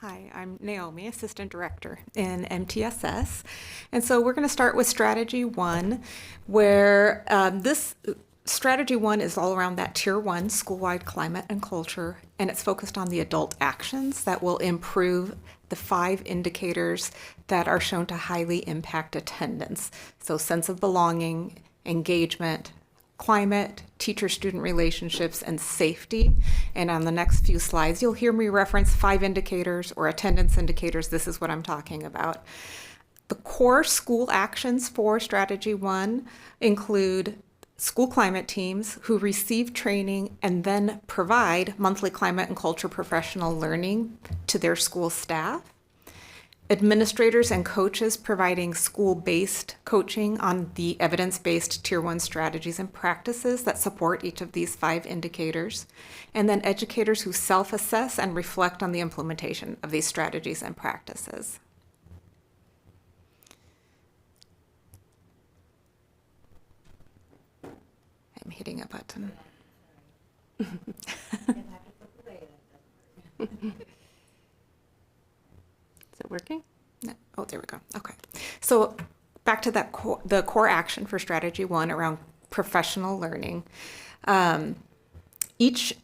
Hi, I'm Naomi, Assistant Director in MTSS. And so we're going to start with strategy 1, where this strategy 1 is all around that tier 1 school-wide climate and culture, and it's focused on the adult actions that will improve the 5 indicators that are shown to highly impact attendance. So sense of belonging, engagement, climate, teacher-student relationships, and safety. And on the next few slides, you'll hear me reference 5 indicators or attendance indicators. This is what I'm talking about. The core school actions for strategy 1 include school climate teams who receive training and then provide monthly climate and culture professional learning to their school staff. Administrators and coaches providing school-based coaching on the evidence-based Tier 1 strategies and practices that support each of these 5 indicators. And then educators who self-assess and reflect on the implementation of these strategies and practices. I'm hitting a button. Is it working? No. Oh, there we go. Okay. So back to that the core action for strategy 1 around professional learning. To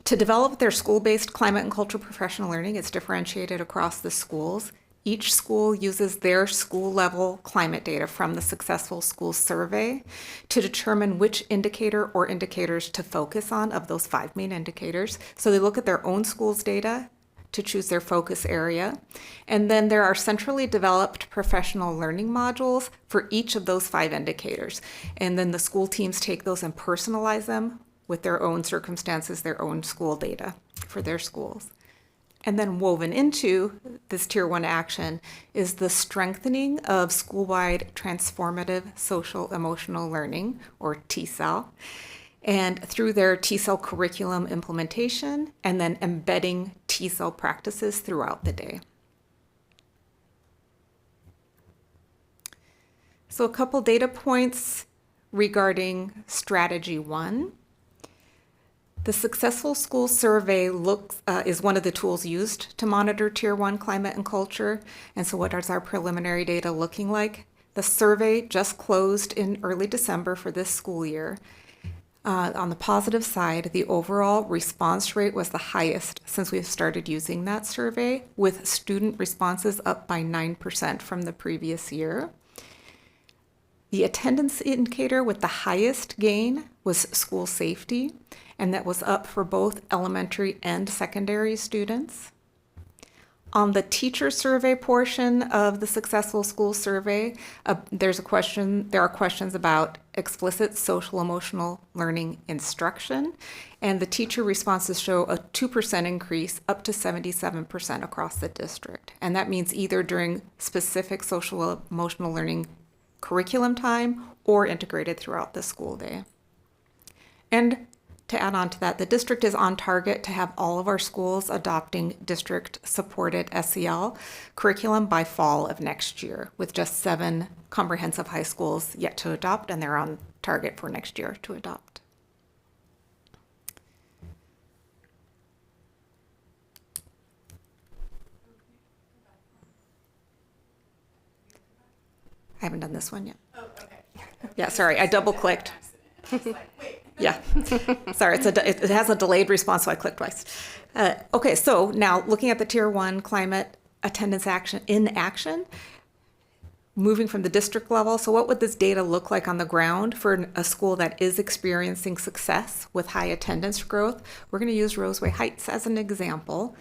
develop their school-based climate and culture professional learning, it's differentiated across the schools. Each school uses their school-level climate data from the Successful Schools Survey to determine which indicator or indicators to focus on of those 5 main indicators. So they look at their own school's data to choose their focus area. And then there are centrally developed professional learning modules for each of those 5 indicators. And then the school teams take those and personalize them with their own circumstances, their own school data for their schools. And then woven into this Tier 1 action is the strengthening of school-wide transformative social emotional learning, or TESOL, and through their TESOL curriculum implementation, and then embedding TESOL practices throughout the day. So a couple data points regarding strategy 1. The Successful Schools Survey is one of the tools used to monitor Tier 1 climate and culture. And so what is our preliminary data looking like? The survey just closed in early December for this school year. On the positive side, the overall response rate was the highest since we've started using that survey, with student responses up by 9% from the previous year. The attendance indicator with the highest gain was school safety, and that was up for both elementary and secondary students. On the teacher survey portion of the Successful School Survey, there are questions about explicit social emotional learning instruction, and the teacher responses show a 2% increase up to 77% across the district. And that means either during specific social emotional learning curriculum time or integrated throughout the school day. And to add on to that, the district is on target to have all of our schools adopting district-supported SEL curriculum by fall of next year, with just 7 comprehensive high schools yet to adopt, and they're on target for next year to adopt. I haven't done this one yet. Oh, okay. Yeah, sorry, I double-clicked. Yeah, sorry, it has a delayed response, so I clicked twice. Okay, so now looking at the Tier 1 climate attendance action in action, moving from the district level, so what would this data look like on the ground for a school that is experiencing success with high attendance growth? We're going to use Roseway Heights as an example.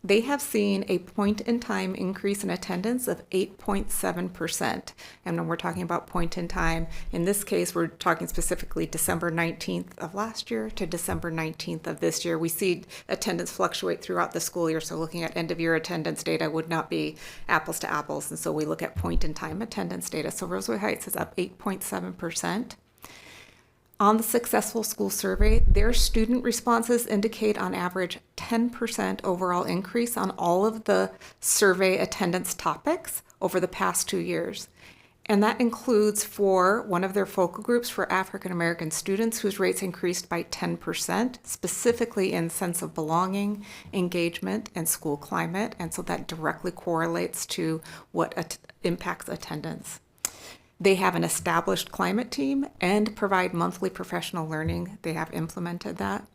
They have seen a point-in-time increase in attendance of 8.7%. And when we're talking about point-in-time, in this case, we're talking specifically December 19th of last year to December 19th of this year. We see attendance fluctuate throughout the school year, so looking at end-of-year attendance data would not be apples to apples, and so we look at point-in-time attendance data. So Roseway Heights is up 8.7%. On the Successful School Survey, their student responses indicate on average 10% overall increase on all of the survey attendance topics over the past 2 years. And that includes for one of their focal groups for African American students whose rates increased by 10%, specifically in sense of belonging, engagement, and school climate. And so that directly correlates to what impacts attendance. They have an established climate team and provide monthly professional learning. They have implemented that.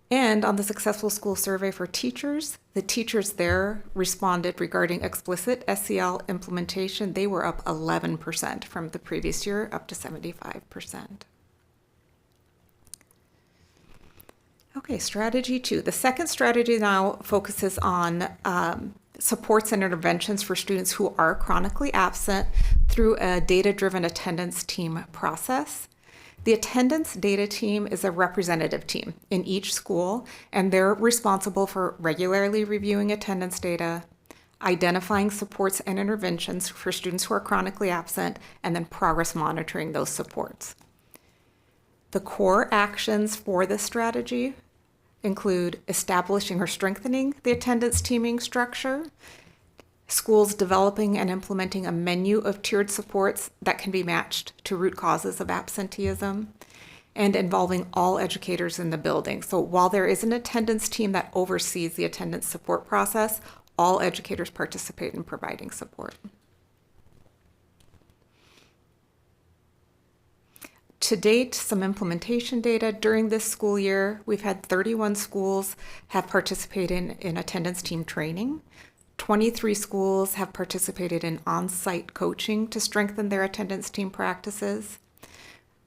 And on the Successful School Survey for teachers, the teachers there responded regarding explicit SEL implementation. They were up 11% from the previous year, up to 75%. Okay, strategy 2. The second strategy now focuses on supports and interventions for students who are chronically absent through a data-driven attendance team process. The attendance data team is a representative team in each school, and they're responsible for regularly reviewing attendance data, identifying supports and interventions for students who are chronically absent, and then progress monitoring those supports. The core actions for this strategy include establishing or strengthening the attendance teaming structure, schools developing and implementing a menu of tiered supports that can be matched to root causes of absenteeism, and involving all educators in the building. So while there is an attendance team that oversees the attendance support process, all educators participate in providing support. To date, some implementation data during this school year, we've had 31 schools have participated in attendance team training. 23 schools have participated in on-site coaching to strengthen their attendance team practices.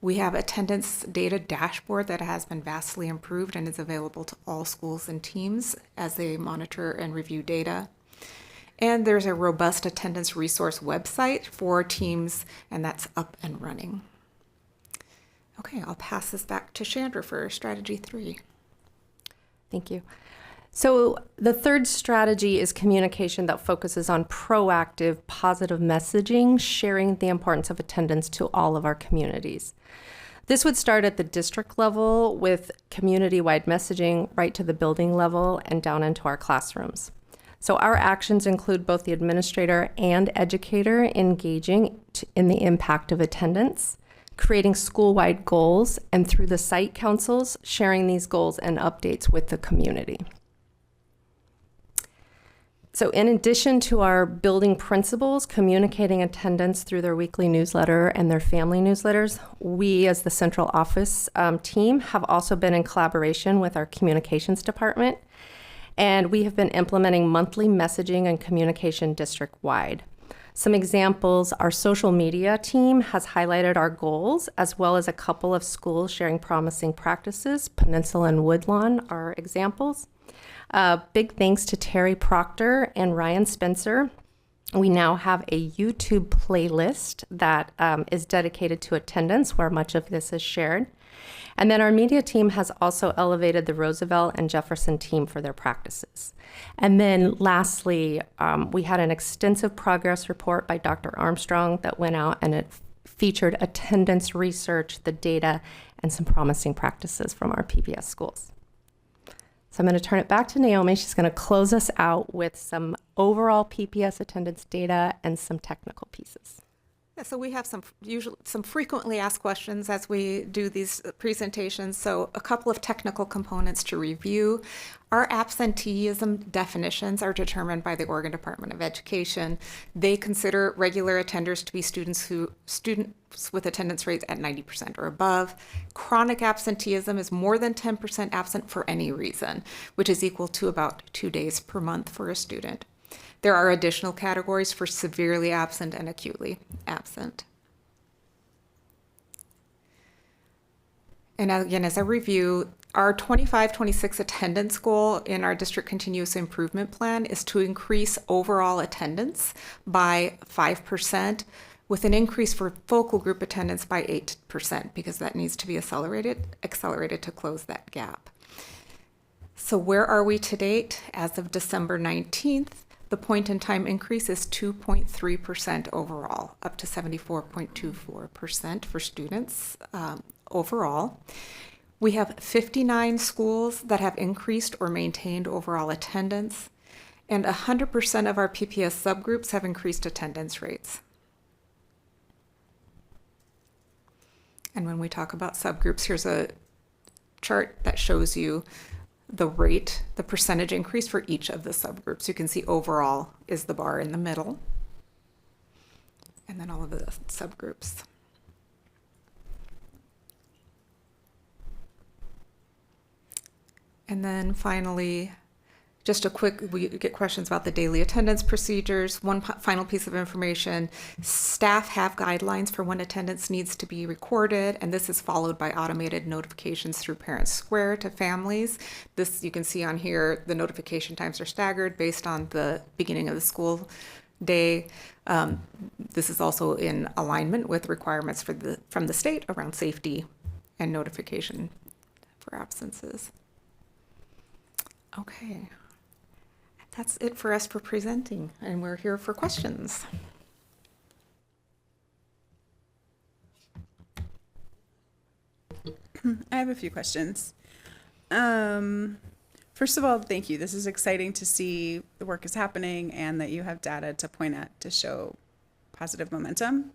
We have attendance data dashboard that has been vastly improved and is available to all schools and teams as they monitor and review data. And there's a robust attendance resource website for teams, and that's up and running. Okay, I'll pass this back to Chandra for strategy 3. Thank you. So the third strategy is communication that focuses on proactive, positive messaging, sharing the importance of attendance to all of our communities. This would start at the district level with community-wide messaging right to the building level and down into our classrooms. So our actions include both the administrator and educator engaging in the impact of attendance, creating school-wide goals, and through the site councils, sharing these goals and updates with the community. So in addition to our building principals communicating attendance through their weekly newsletter and their family newsletters, we as the central office team have also been in collaboration with our communications department, and we have been implementing monthly messaging and communication district-wide. Some examples, our social media team has highlighted our goals, as well as a couple of schools sharing promising practices. Peninsula and Woodlawn are examples. Big thanks to Terry Proctor and Ryan Spencer. We now have a YouTube playlist that is dedicated to attendance, where much of this is shared. And then our media team has also elevated the Roosevelt and Jefferson team for their practices. And then lastly, we had an extensive progress report by Dr. Armstrong that went out, and it featured attendance research, the data, and some promising practices from our PBS schools. So I'm going to turn it back to Naomi. She's going to close us out with some overall PPS attendance data and some technical pieces. Yeah, so we have some frequently asked questions as we do these presentations. So a couple of technical components to review. Our absenteeism definitions are determined by the Oregon Department of Education. They consider regular attenders to be students with attendance rates at 90% or above. Chronic absenteeism is more than 10% absent for any reason, which is equal to about 2 days per month for a student. There are additional categories for severely absent and acutely absent. And again, as a review, our 25-26 attendance goal in our district continuous improvement plan is to increase overall attendance by 5%, with an increase for focal group attendance by 8%, because that needs to be accelerated to close that gap. So where are we to date? As of December 19th, the point in time increase is 2.3% overall, up to 74.24% for students overall. We have 59 schools that have increased or maintained overall attendance, and 100% of our PPS subgroups have increased attendance rates. And when we talk about subgroups, here's a chart that shows you the percentage increase for each of the subgroups. You can see overall is the bar in the middle, and then all of the subgroups. And then finally, just a quick, we get questions about the daily attendance procedures. One final piece of information, staff have guidelines for when attendance needs to be recorded, and this is followed by automated notifications through Parent Square to families. This, you can see on here, the notification times are staggered based on the beginning of the school day. This is also in alignment with requirements from the state around safety and notification for absences. Okay. That's it for us for presenting, and we're here for questions. I have a few questions. First of all, thank you. This is exciting to see the work is happening and that you have data to point at to show positive momentum,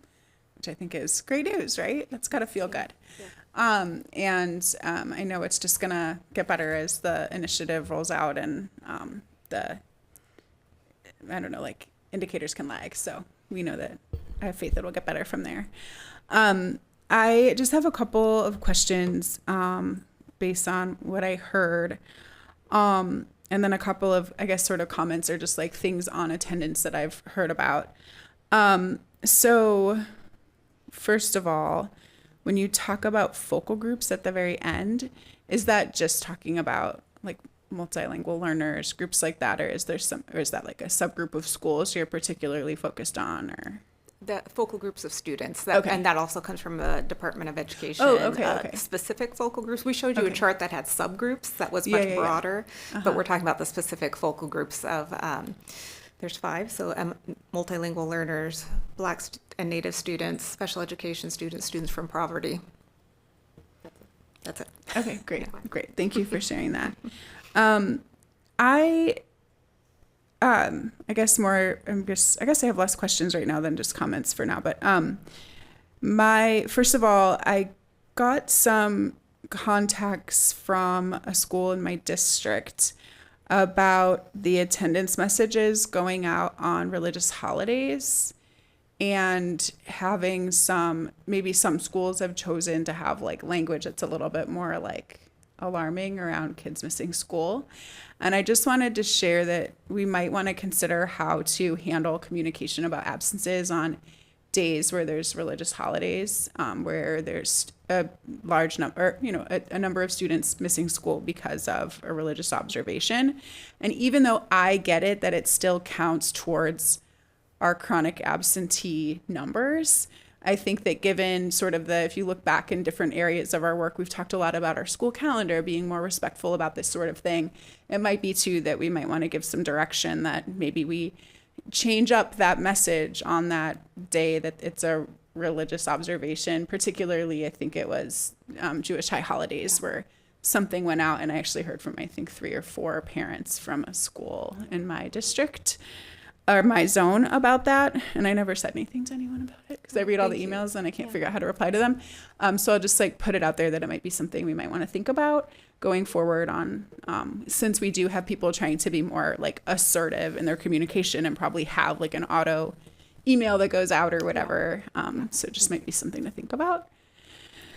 which I think is great news, right? That's got to feel good. Yeah. I know it's just going to get better as the initiative rolls out and indicators can lag. So we know that I have faith that it'll get better from there. I just have a couple of questions based on what I heard. And then a couple of, I guess, sort of comments or just like things on attendance that I've heard about. So first of all, when you talk about focal groups at the very end, is that just talking about like multilingual learners, groups like that, or is that like a subgroup of schools you're particularly focused on, or? The focal groups of students, Okay. And that also comes from the Department of Education. Oh, okay. Specific focal groups. We showed you a chart that had subgroups that was much broader, but we're talking about the specific focal groups of, there's 5, so multilingual learners, Black and Native students, special education students, students from poverty. That's it. Okay, great. Thank you for sharing that. I guess I have less questions right now than just comments for now, but first of all, I got some contacts from a school in my district about the attendance messages going out on religious holidays and having maybe some schools have chosen to have like language that's a little bit more like alarming around kids missing school. And I just wanted to share that we might want to consider how to handle communication about absences on days where there's religious holidays, where there's a large number, a number of students missing school because of a religious observation. And even though I get it that it still counts towards our chronic absentee numbers, I think that given sort of if you look back in different areas of our work, we've talked a lot about our school calendar being more respectful about this sort of thing. It might be too that we might want to give some direction that maybe we change up that message on that day that it's a religious observation. Particularly, I think it was Jewish high holidays where something went out, and I actually heard from, I think, 3 or 4 parents from a school in my district or my zone about that. And I never said anything to anyone about it because I read all the emails and I can't figure out how to reply to them. So I'll just put it out there that it might be something we might want to think about going forward on, since we do have people trying to be more assertive in their communication and probably have an auto email that goes out or whatever. So it just might be something to think about.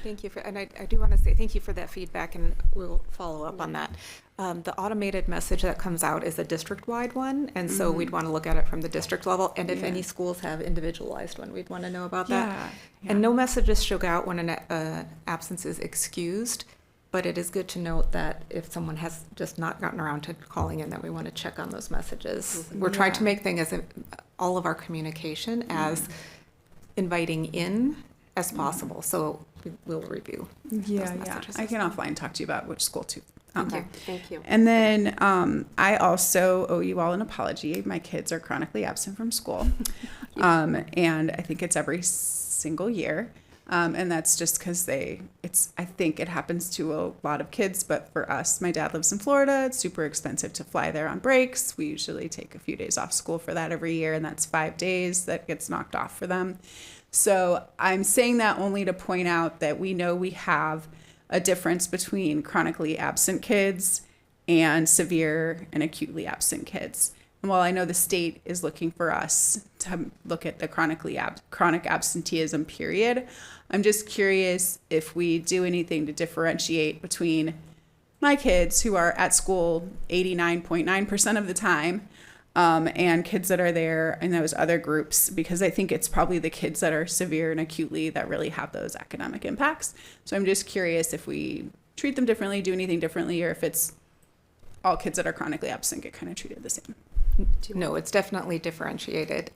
Thank you and I do want to say thank you for that feedback, and we'll follow up on that. The automated message that comes out is a district-wide one, and so we'd want to look at it from the district level. And if any schools have individualized one, we'd want to know about that. And no messages should go out when an absence is excused, but it is good to note that if someone has just not gotten around to calling in, that we want to check on those messages. We're trying to make all of our communication as inviting in as possible, so we'll review those messages. I can offline talk to you about which school to. Thank you. And then I also owe you all an apology. My kids are chronically absent from school, and I think it's every single year. And that's just because I think it happens to a lot of kids, but for us, my dad lives in Florida. It's super expensive to fly there on breaks. We usually take a few days off school for that every year, and that's 5 days that gets knocked off for them. So I'm saying that only to point out that we know we have a difference between chronically absent kids and severe and acutely absent kids. And while I know the state is looking for us to look at the chronic absenteeism period, I'm just curious if we do anything to differentiate between my kids who are at school 89.9% of the time and kids that are there in those other groups, because I think it's probably the kids that are severe and acutely that really have those academic impacts. So I'm just curious if we treat them differently, do anything differently, or if it's all kids that are chronically absent get kind of treated the same. No, it's definitely differentiated.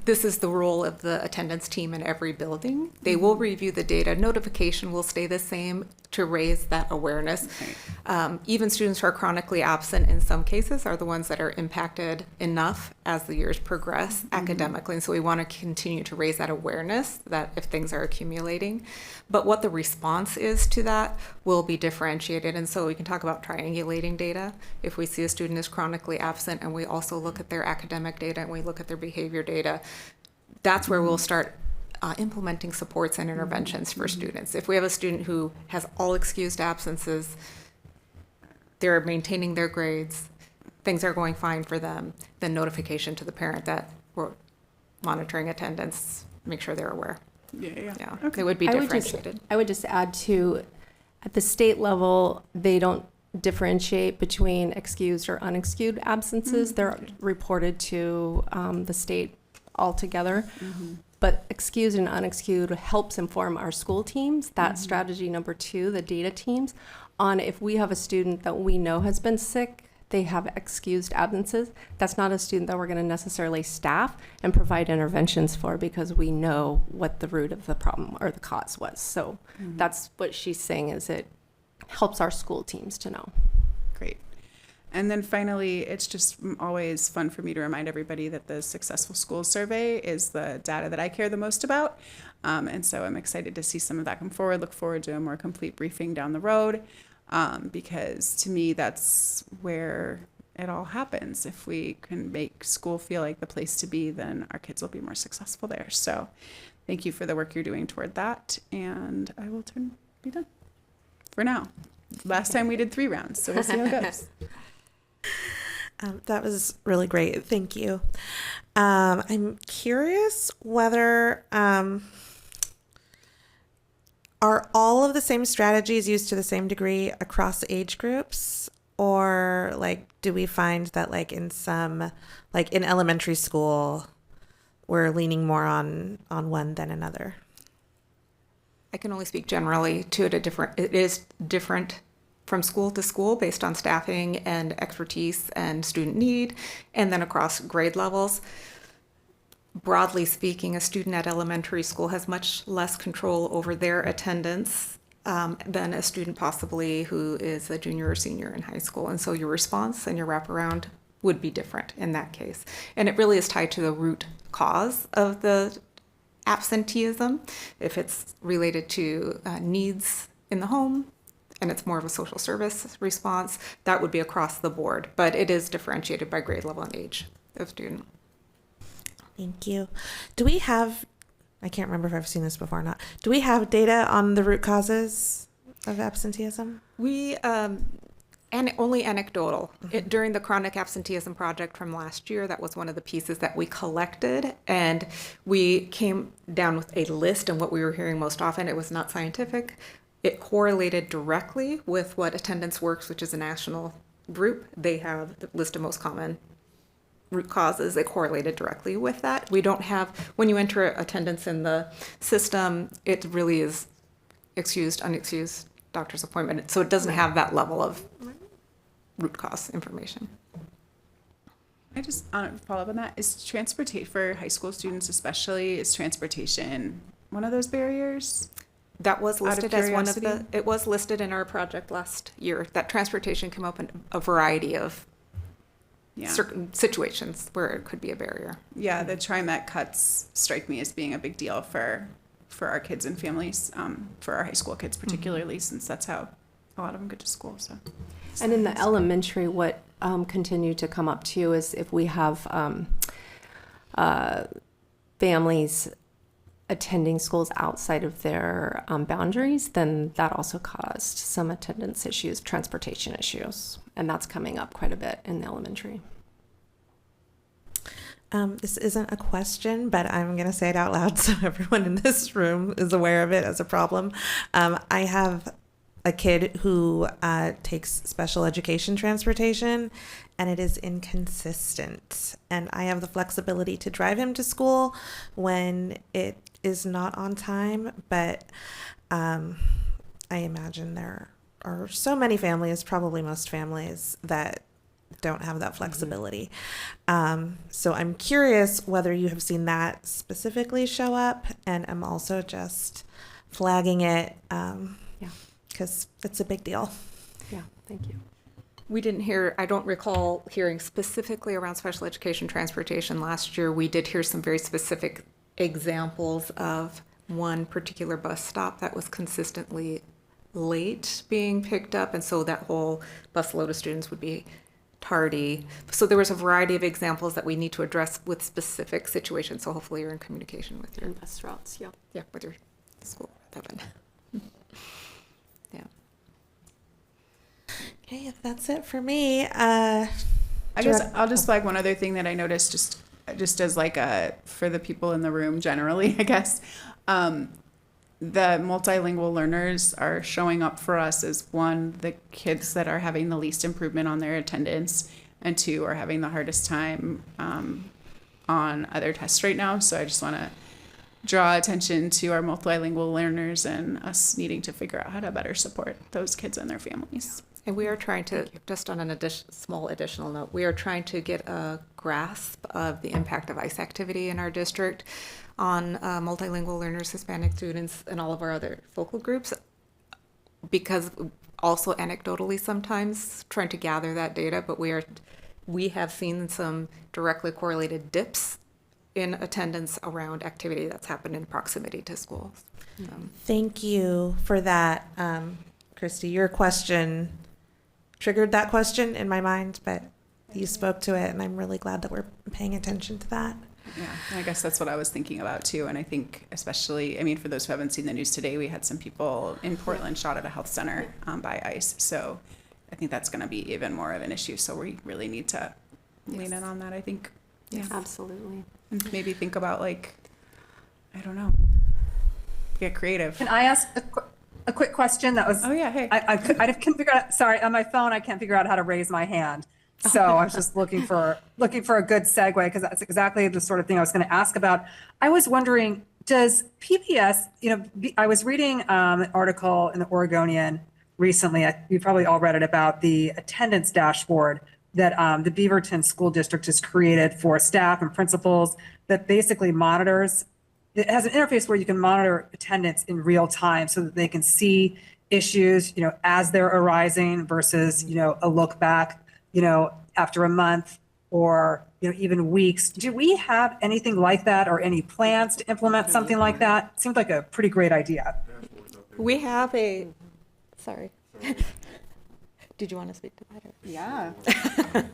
This is the role of the attendance team in every building. They will review the data. Notification will stay the same to raise that awareness. Even students who are chronically absent in some cases are the ones that are impacted enough as the years progress academically. And so we want to continue to raise that awareness that if things are accumulating. But what the response is to that will be differentiated. And so we can talk about triangulating data. If we see a student is chronically absent and we also look at their academic data and we look at their behavior data, that's where we'll start implementing supports and interventions for students. If we have a student who has all excused absences, they're maintaining their grades, things are going fine for them, then notification to the parent that we're monitoring attendance, make sure they're aware. Yeah. Okay. It would be differentiated. I would just add to, at the state level, they don't differentiate between excused or unexcused absences. They're reported to the state altogether. But excused and unexcused helps inform our school teams. That's strategy number 2, the data teams, on if we have a student that we know has been sick, they have excused absences. That's not a student that we're going to necessarily staff and provide interventions for, because we know what the root of the problem or the cause was. So that's what she's saying, is it helps our school teams to know. Great. And then finally, it's just always fun for me to remind everybody that the Successful Schools Survey is the data that I care the most about. And so I'm excited to see some of that come forward. Look forward to a more complete briefing down the road, because to me, that's where it all happens. If we can make school feel like the place to be, then our kids will be more successful there. So thank you for the work you're doing toward that. And I will be done for now. Last time we did 3 rounds, so we'll see how it goes. That was really great. Thank you. I'm curious whether are all of the same strategies used to the same degree across age groups, or like do we find that like in some, like in elementary school, we're leaning more on one than another? I can only speak generally to it. It is different from school to school based on staffing and expertise and student need, and then across grade levels. Broadly speaking, a student at elementary school has much less control over their attendance than a student possibly who is a junior or senior in high school. And so your response and your wraparound would be different in that case. And it really is tied to the root cause of the absenteeism. If it's related to needs in the home and it's more of a social service response, that would be across the board. But it is differentiated by grade level and age of student. Thank you. Do we have, I can't remember if I've seen this before or not, do we have data on the root causes of absenteeism? We, and only anecdotal. During the chronic absenteeism project from last year, that was one of the pieces that we collected, and we came down with a list, and what we were hearing most often, it was not scientific. It correlated directly with what Attendance Works, which is a national group. They have the list of most common root causes. It correlated directly with that. We don't have, when you enter attendance in the system, it really is excused, unexcused, doctor's appointment. So it doesn't have that level of root cause information. I just follow up on that. Is transportation for high school students, especially, is transportation one of those barriers? That was listed as one of the, curiosity? it was listed in our project last year, that transportation came up in a variety of certain situations where it could be a barrier. Yeah, the TriMet cuts strike me as being a big deal for our kids and families, for our high school kids particularly, since that's how a lot of them go to school. So, And in the elementary, what continued to come up too is if we have families attending schools outside of their boundaries, then that also caused some attendance issues, transportation issues, and that's coming up quite a bit in the elementary. This isn't a question, but I'm going to say it out loud so everyone in this room is aware of it as a problem. I have a kid who takes special education transportation, and it is inconsistent. And I have the flexibility to drive him to school when it is not on time, but I imagine there are so many families, probably most families, that don't have that flexibility. So I'm curious whether you have seen that specifically show up, and I'm also just flagging it because it's a big deal. Yeah, thank you. We didn't hear, I don't recall hearing specifically around special education transportation last year. We did hear some very specific examples of one particular bus stop that was consistently late being picked up, and so that whole busload of students would be tardy. So there was a variety of examples that we need to address with specific situations. So hopefully you're in communication with your bus routes. Yeah, with your school. Yeah. Okay, if that's it for me. I guess I'll just flag one other thing that I noticed, just as like for the people in the room generally, I guess. The multilingual learners are showing up for us as one, the kids that are having the least improvement on their attendance, and two, are having the hardest time on other tests right now. So I just want to draw attention to our multilingual learners and us needing to figure out how to better support those kids and their families. And we are trying to, just on an small additional note, we are trying to get a grasp of the impact of ICE activity in our district on multilingual learners, Hispanic students, and all of our other focal groups, because also anecdotally sometimes trying to gather that data, but we have seen some directly correlated dips in attendance around activity that's happened in proximity to schools. Thank you for that, Christy. Your question triggered that question in my mind, but you spoke to it, and I'm really glad that we're paying attention to that. Yeah, and I guess that's what I was thinking about too. And I think especially, I mean, for those who haven't seen the news today, we had some people in Portland shot at a health center by ICE. So I think that's going to be even more of an issue. So we really need to lean in on that, I think. Yeah, absolutely. And maybe think about like, I don't know, get creative. Can I ask a quick question? That was, Oh yeah, hey. I couldn't figure out, sorry, on my phone, I can't figure out how to raise my hand. So I was just looking for a good segue, because that's exactly the sort of thing I was going to ask about. I was wondering, does PBS, I was reading an article in the Oregonian recently, you probably all read it, about the attendance dashboard that the Beaverton School District has created for staff and principals that basically monitors. It has an interface where you can monitor attendance in real time so that they can see issues, as they're arising versus, a look back, after a month or, even weeks. Do we have anything like that or any plans to implement something like that? Seemed like a pretty great idea. We have a, sorry. Did you want to speak to that? Or? Yeah.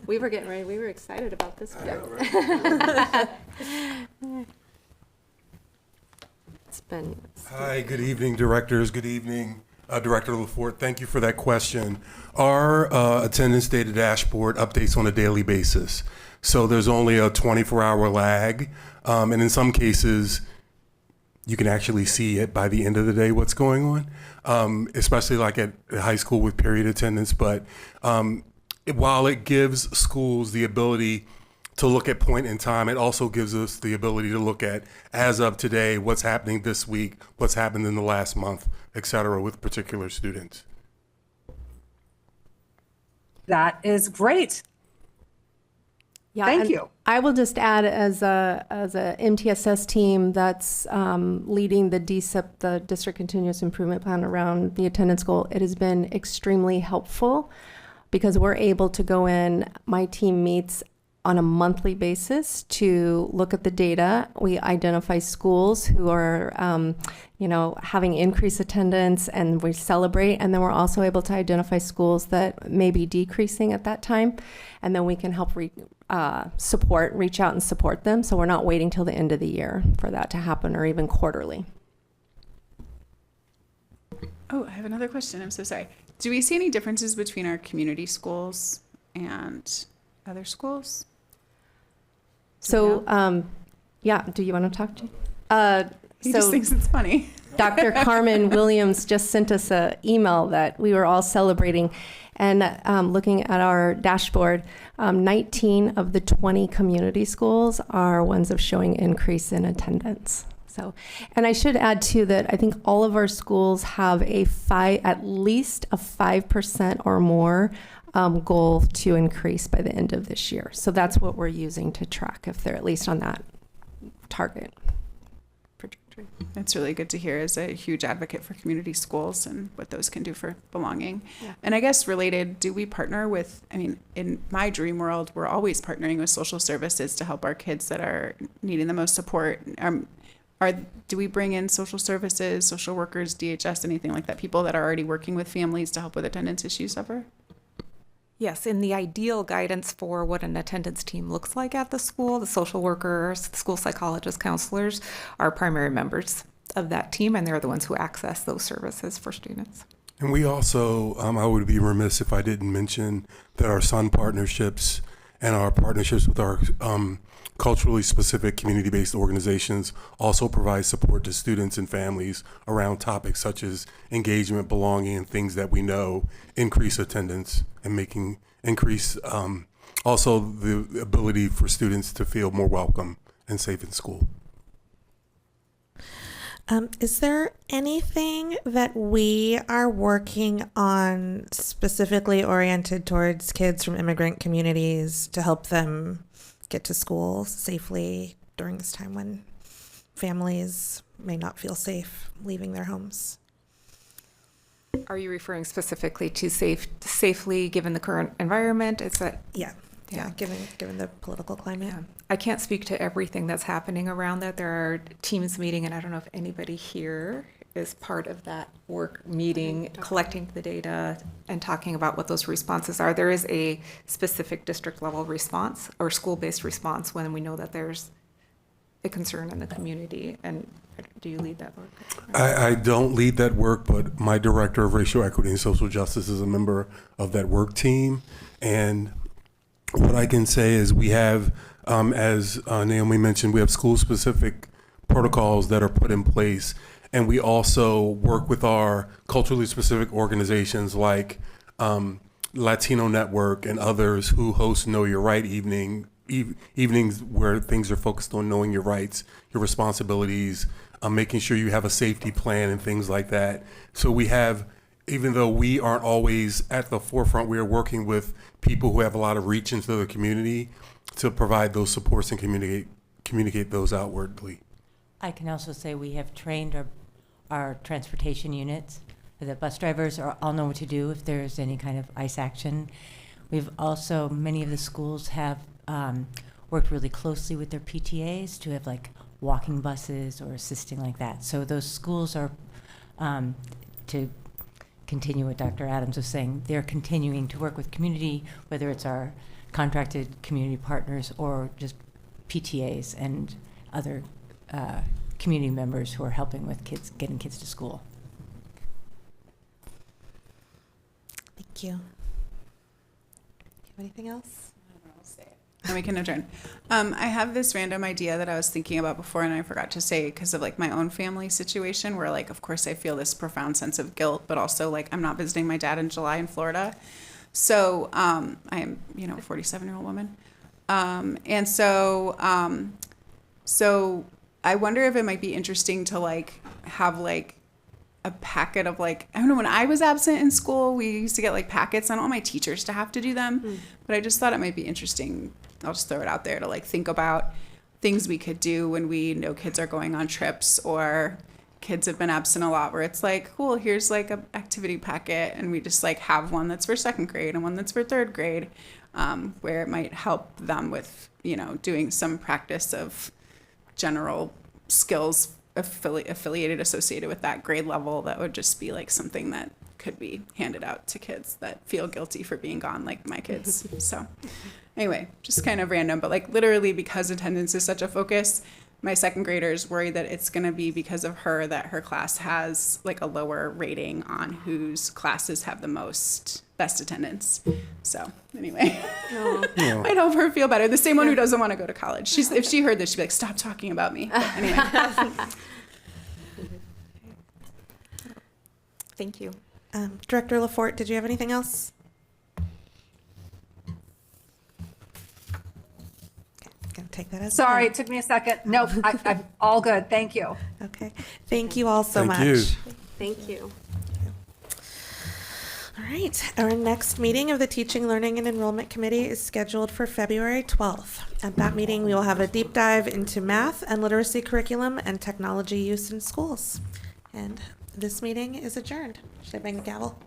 We were getting ready. We were excited about this one. It's been. Hi, good evening, directors. Good evening, Director LaForte. Thank you for that question. Our attendance data dashboard updates on a daily basis. So there's only a 24-hour lag. And in some cases, you can actually see it by the end of the day, what's going on, especially like at high school with period attendance. But while it gives schools the ability to look at point in time, it also gives us the ability to look at, as of today, what's happening this week, what's happened in the last month, et cetera, with particular students. That is great. Yeah, Thank you. I will just add, as a MTSS team that's leading the DSIP, the District Continuous Improvement Plan, around the attendance goal, it has been extremely helpful because we're able to go in. My team meets on a monthly basis to look at the data. We identify schools who are, having increased attendance, and we celebrate. And then we're also able to identify schools that may be decreasing at that time. And then we can help reach out and support them. So we're not waiting till the end of the year for that to happen, or even quarterly. Oh, I have another question. I'm so sorry. Do we see any differences between our community schools and other schools? So, do you want to talk to? He just thinks it's funny. Dr. Carmen Williams just sent us an email that we were all celebrating, and looking at our dashboard, 19 of the 20 community schools are ones of showing increase in attendance. So, and I should add too that I think all of our schools have at least a 5% or more goal to increase by the end of this year. So that's what we're using to track if they're at least on that target trajectory. That's really good to hear, as a huge advocate for community schools and what those can do for belonging. Yeah. And I guess related, do we partner with, in my dream world, we're always partnering with social services to help our kids that are needing the most support. Do we bring in social services, social workers, DHS, anything like that, people that are already working with families to help with attendance issues ever? Yes, in the ideal guidance for what an attendance team looks like at the school, the social workers, the school psychologists, counselors are primary members of that team, and they're the ones who access those services for students. And we also, I would be remiss if I didn't mention that our SUN partnerships and our partnerships with our culturally specific community-based organizations also provide support to students and families around topics such as engagement, belonging, and things that we know increase attendance and increase also the ability for students to feel more welcome and safe in school. Is there anything that we are working on specifically oriented towards kids from immigrant communities to help them get to school safely during this time when families may not feel safe leaving their homes? Are you referring specifically to safely given the current environment? Is that Yeah, given the political climate. Yeah. I can't speak to everything that's happening around that. There are teams meeting, and I don't know if anybody here is part of that work meeting, collecting the data and talking about what those responses are. There is a specific district level response or school-based response when we know that there's a concern in the community. And do you lead that work? I don't lead that work, but my director of racial equity and social justice is a member of that work team. And what I can say is we have, as Naomi mentioned, we have school-specific protocols that are put in place. And we also work with our culturally specific organizations like Latino Network and others who host Know Your Right evenings where things are focused on knowing your rights, your responsibilities, making sure you have a safety plan and things like that. So we have, even though we aren't always at the forefront, we are working with people who have a lot of reach into the community to provide those supports and communicate those outwardly. I can also say we have trained our transportation units. The bus drivers all know what to do if there's any kind of ICE action. We've also, many of the schools have worked really closely with their PTAs to have like walking buses or assisting like that. So those schools are, to continue what Dr. Adams was saying, they're continuing to work with community, whether it's our contracted community partners or just PTAs and other community members who are helping with getting kids to school. Thank you. Anything else? And we can adjourn. I have this random idea that I was thinking about before and I forgot to say because of like my own family situation where like, of course I feel this profound sense of guilt, but also like I'm not visiting my dad in July in Florida. So I am, a 47-year-old woman. And so I wonder if it might be interesting to like have like a packet of like, I don't know, when I was absent in school, we used to get like packets. I don't want my teachers to have to do them, but I just thought it might be interesting. I'll just throw it out there to like think about things we could do when we know kids are going on trips or kids have been absent a lot where it's like, cool, here's like an activity packet. And we just like have one that's for 2nd grade and one that's for 3rd grade, where it might help them with, doing some practice of general skills affiliated, associated with that grade level. That would just be like something that could be handed out to kids that feel guilty for being gone, like my kids. So anyway, just kind of random, but like literally because attendance is such a focus, my 2nd graders worry that it's going to be because of her that her class has like a lower rating on whose classes have the best attendance. So anyway, I'd help her feel better. The same one who doesn't want to go to college. If she heard this, she'd be like, stop talking about me. But anyway. Thank you. Director LaForte, did you have anything else? Gonna take that as Sorry, it took me a second. Nope, I'm all good. Thank you. Okay. Thank you all so much. Thank you. Thank you. All right. Our next meeting of the Teaching, Learning, and Enrollment Committee is scheduled for February 12th. At that meeting, we will have a deep dive into math and literacy curriculum and technology use in schools. And this meeting is adjourned. Should I bang the gavel?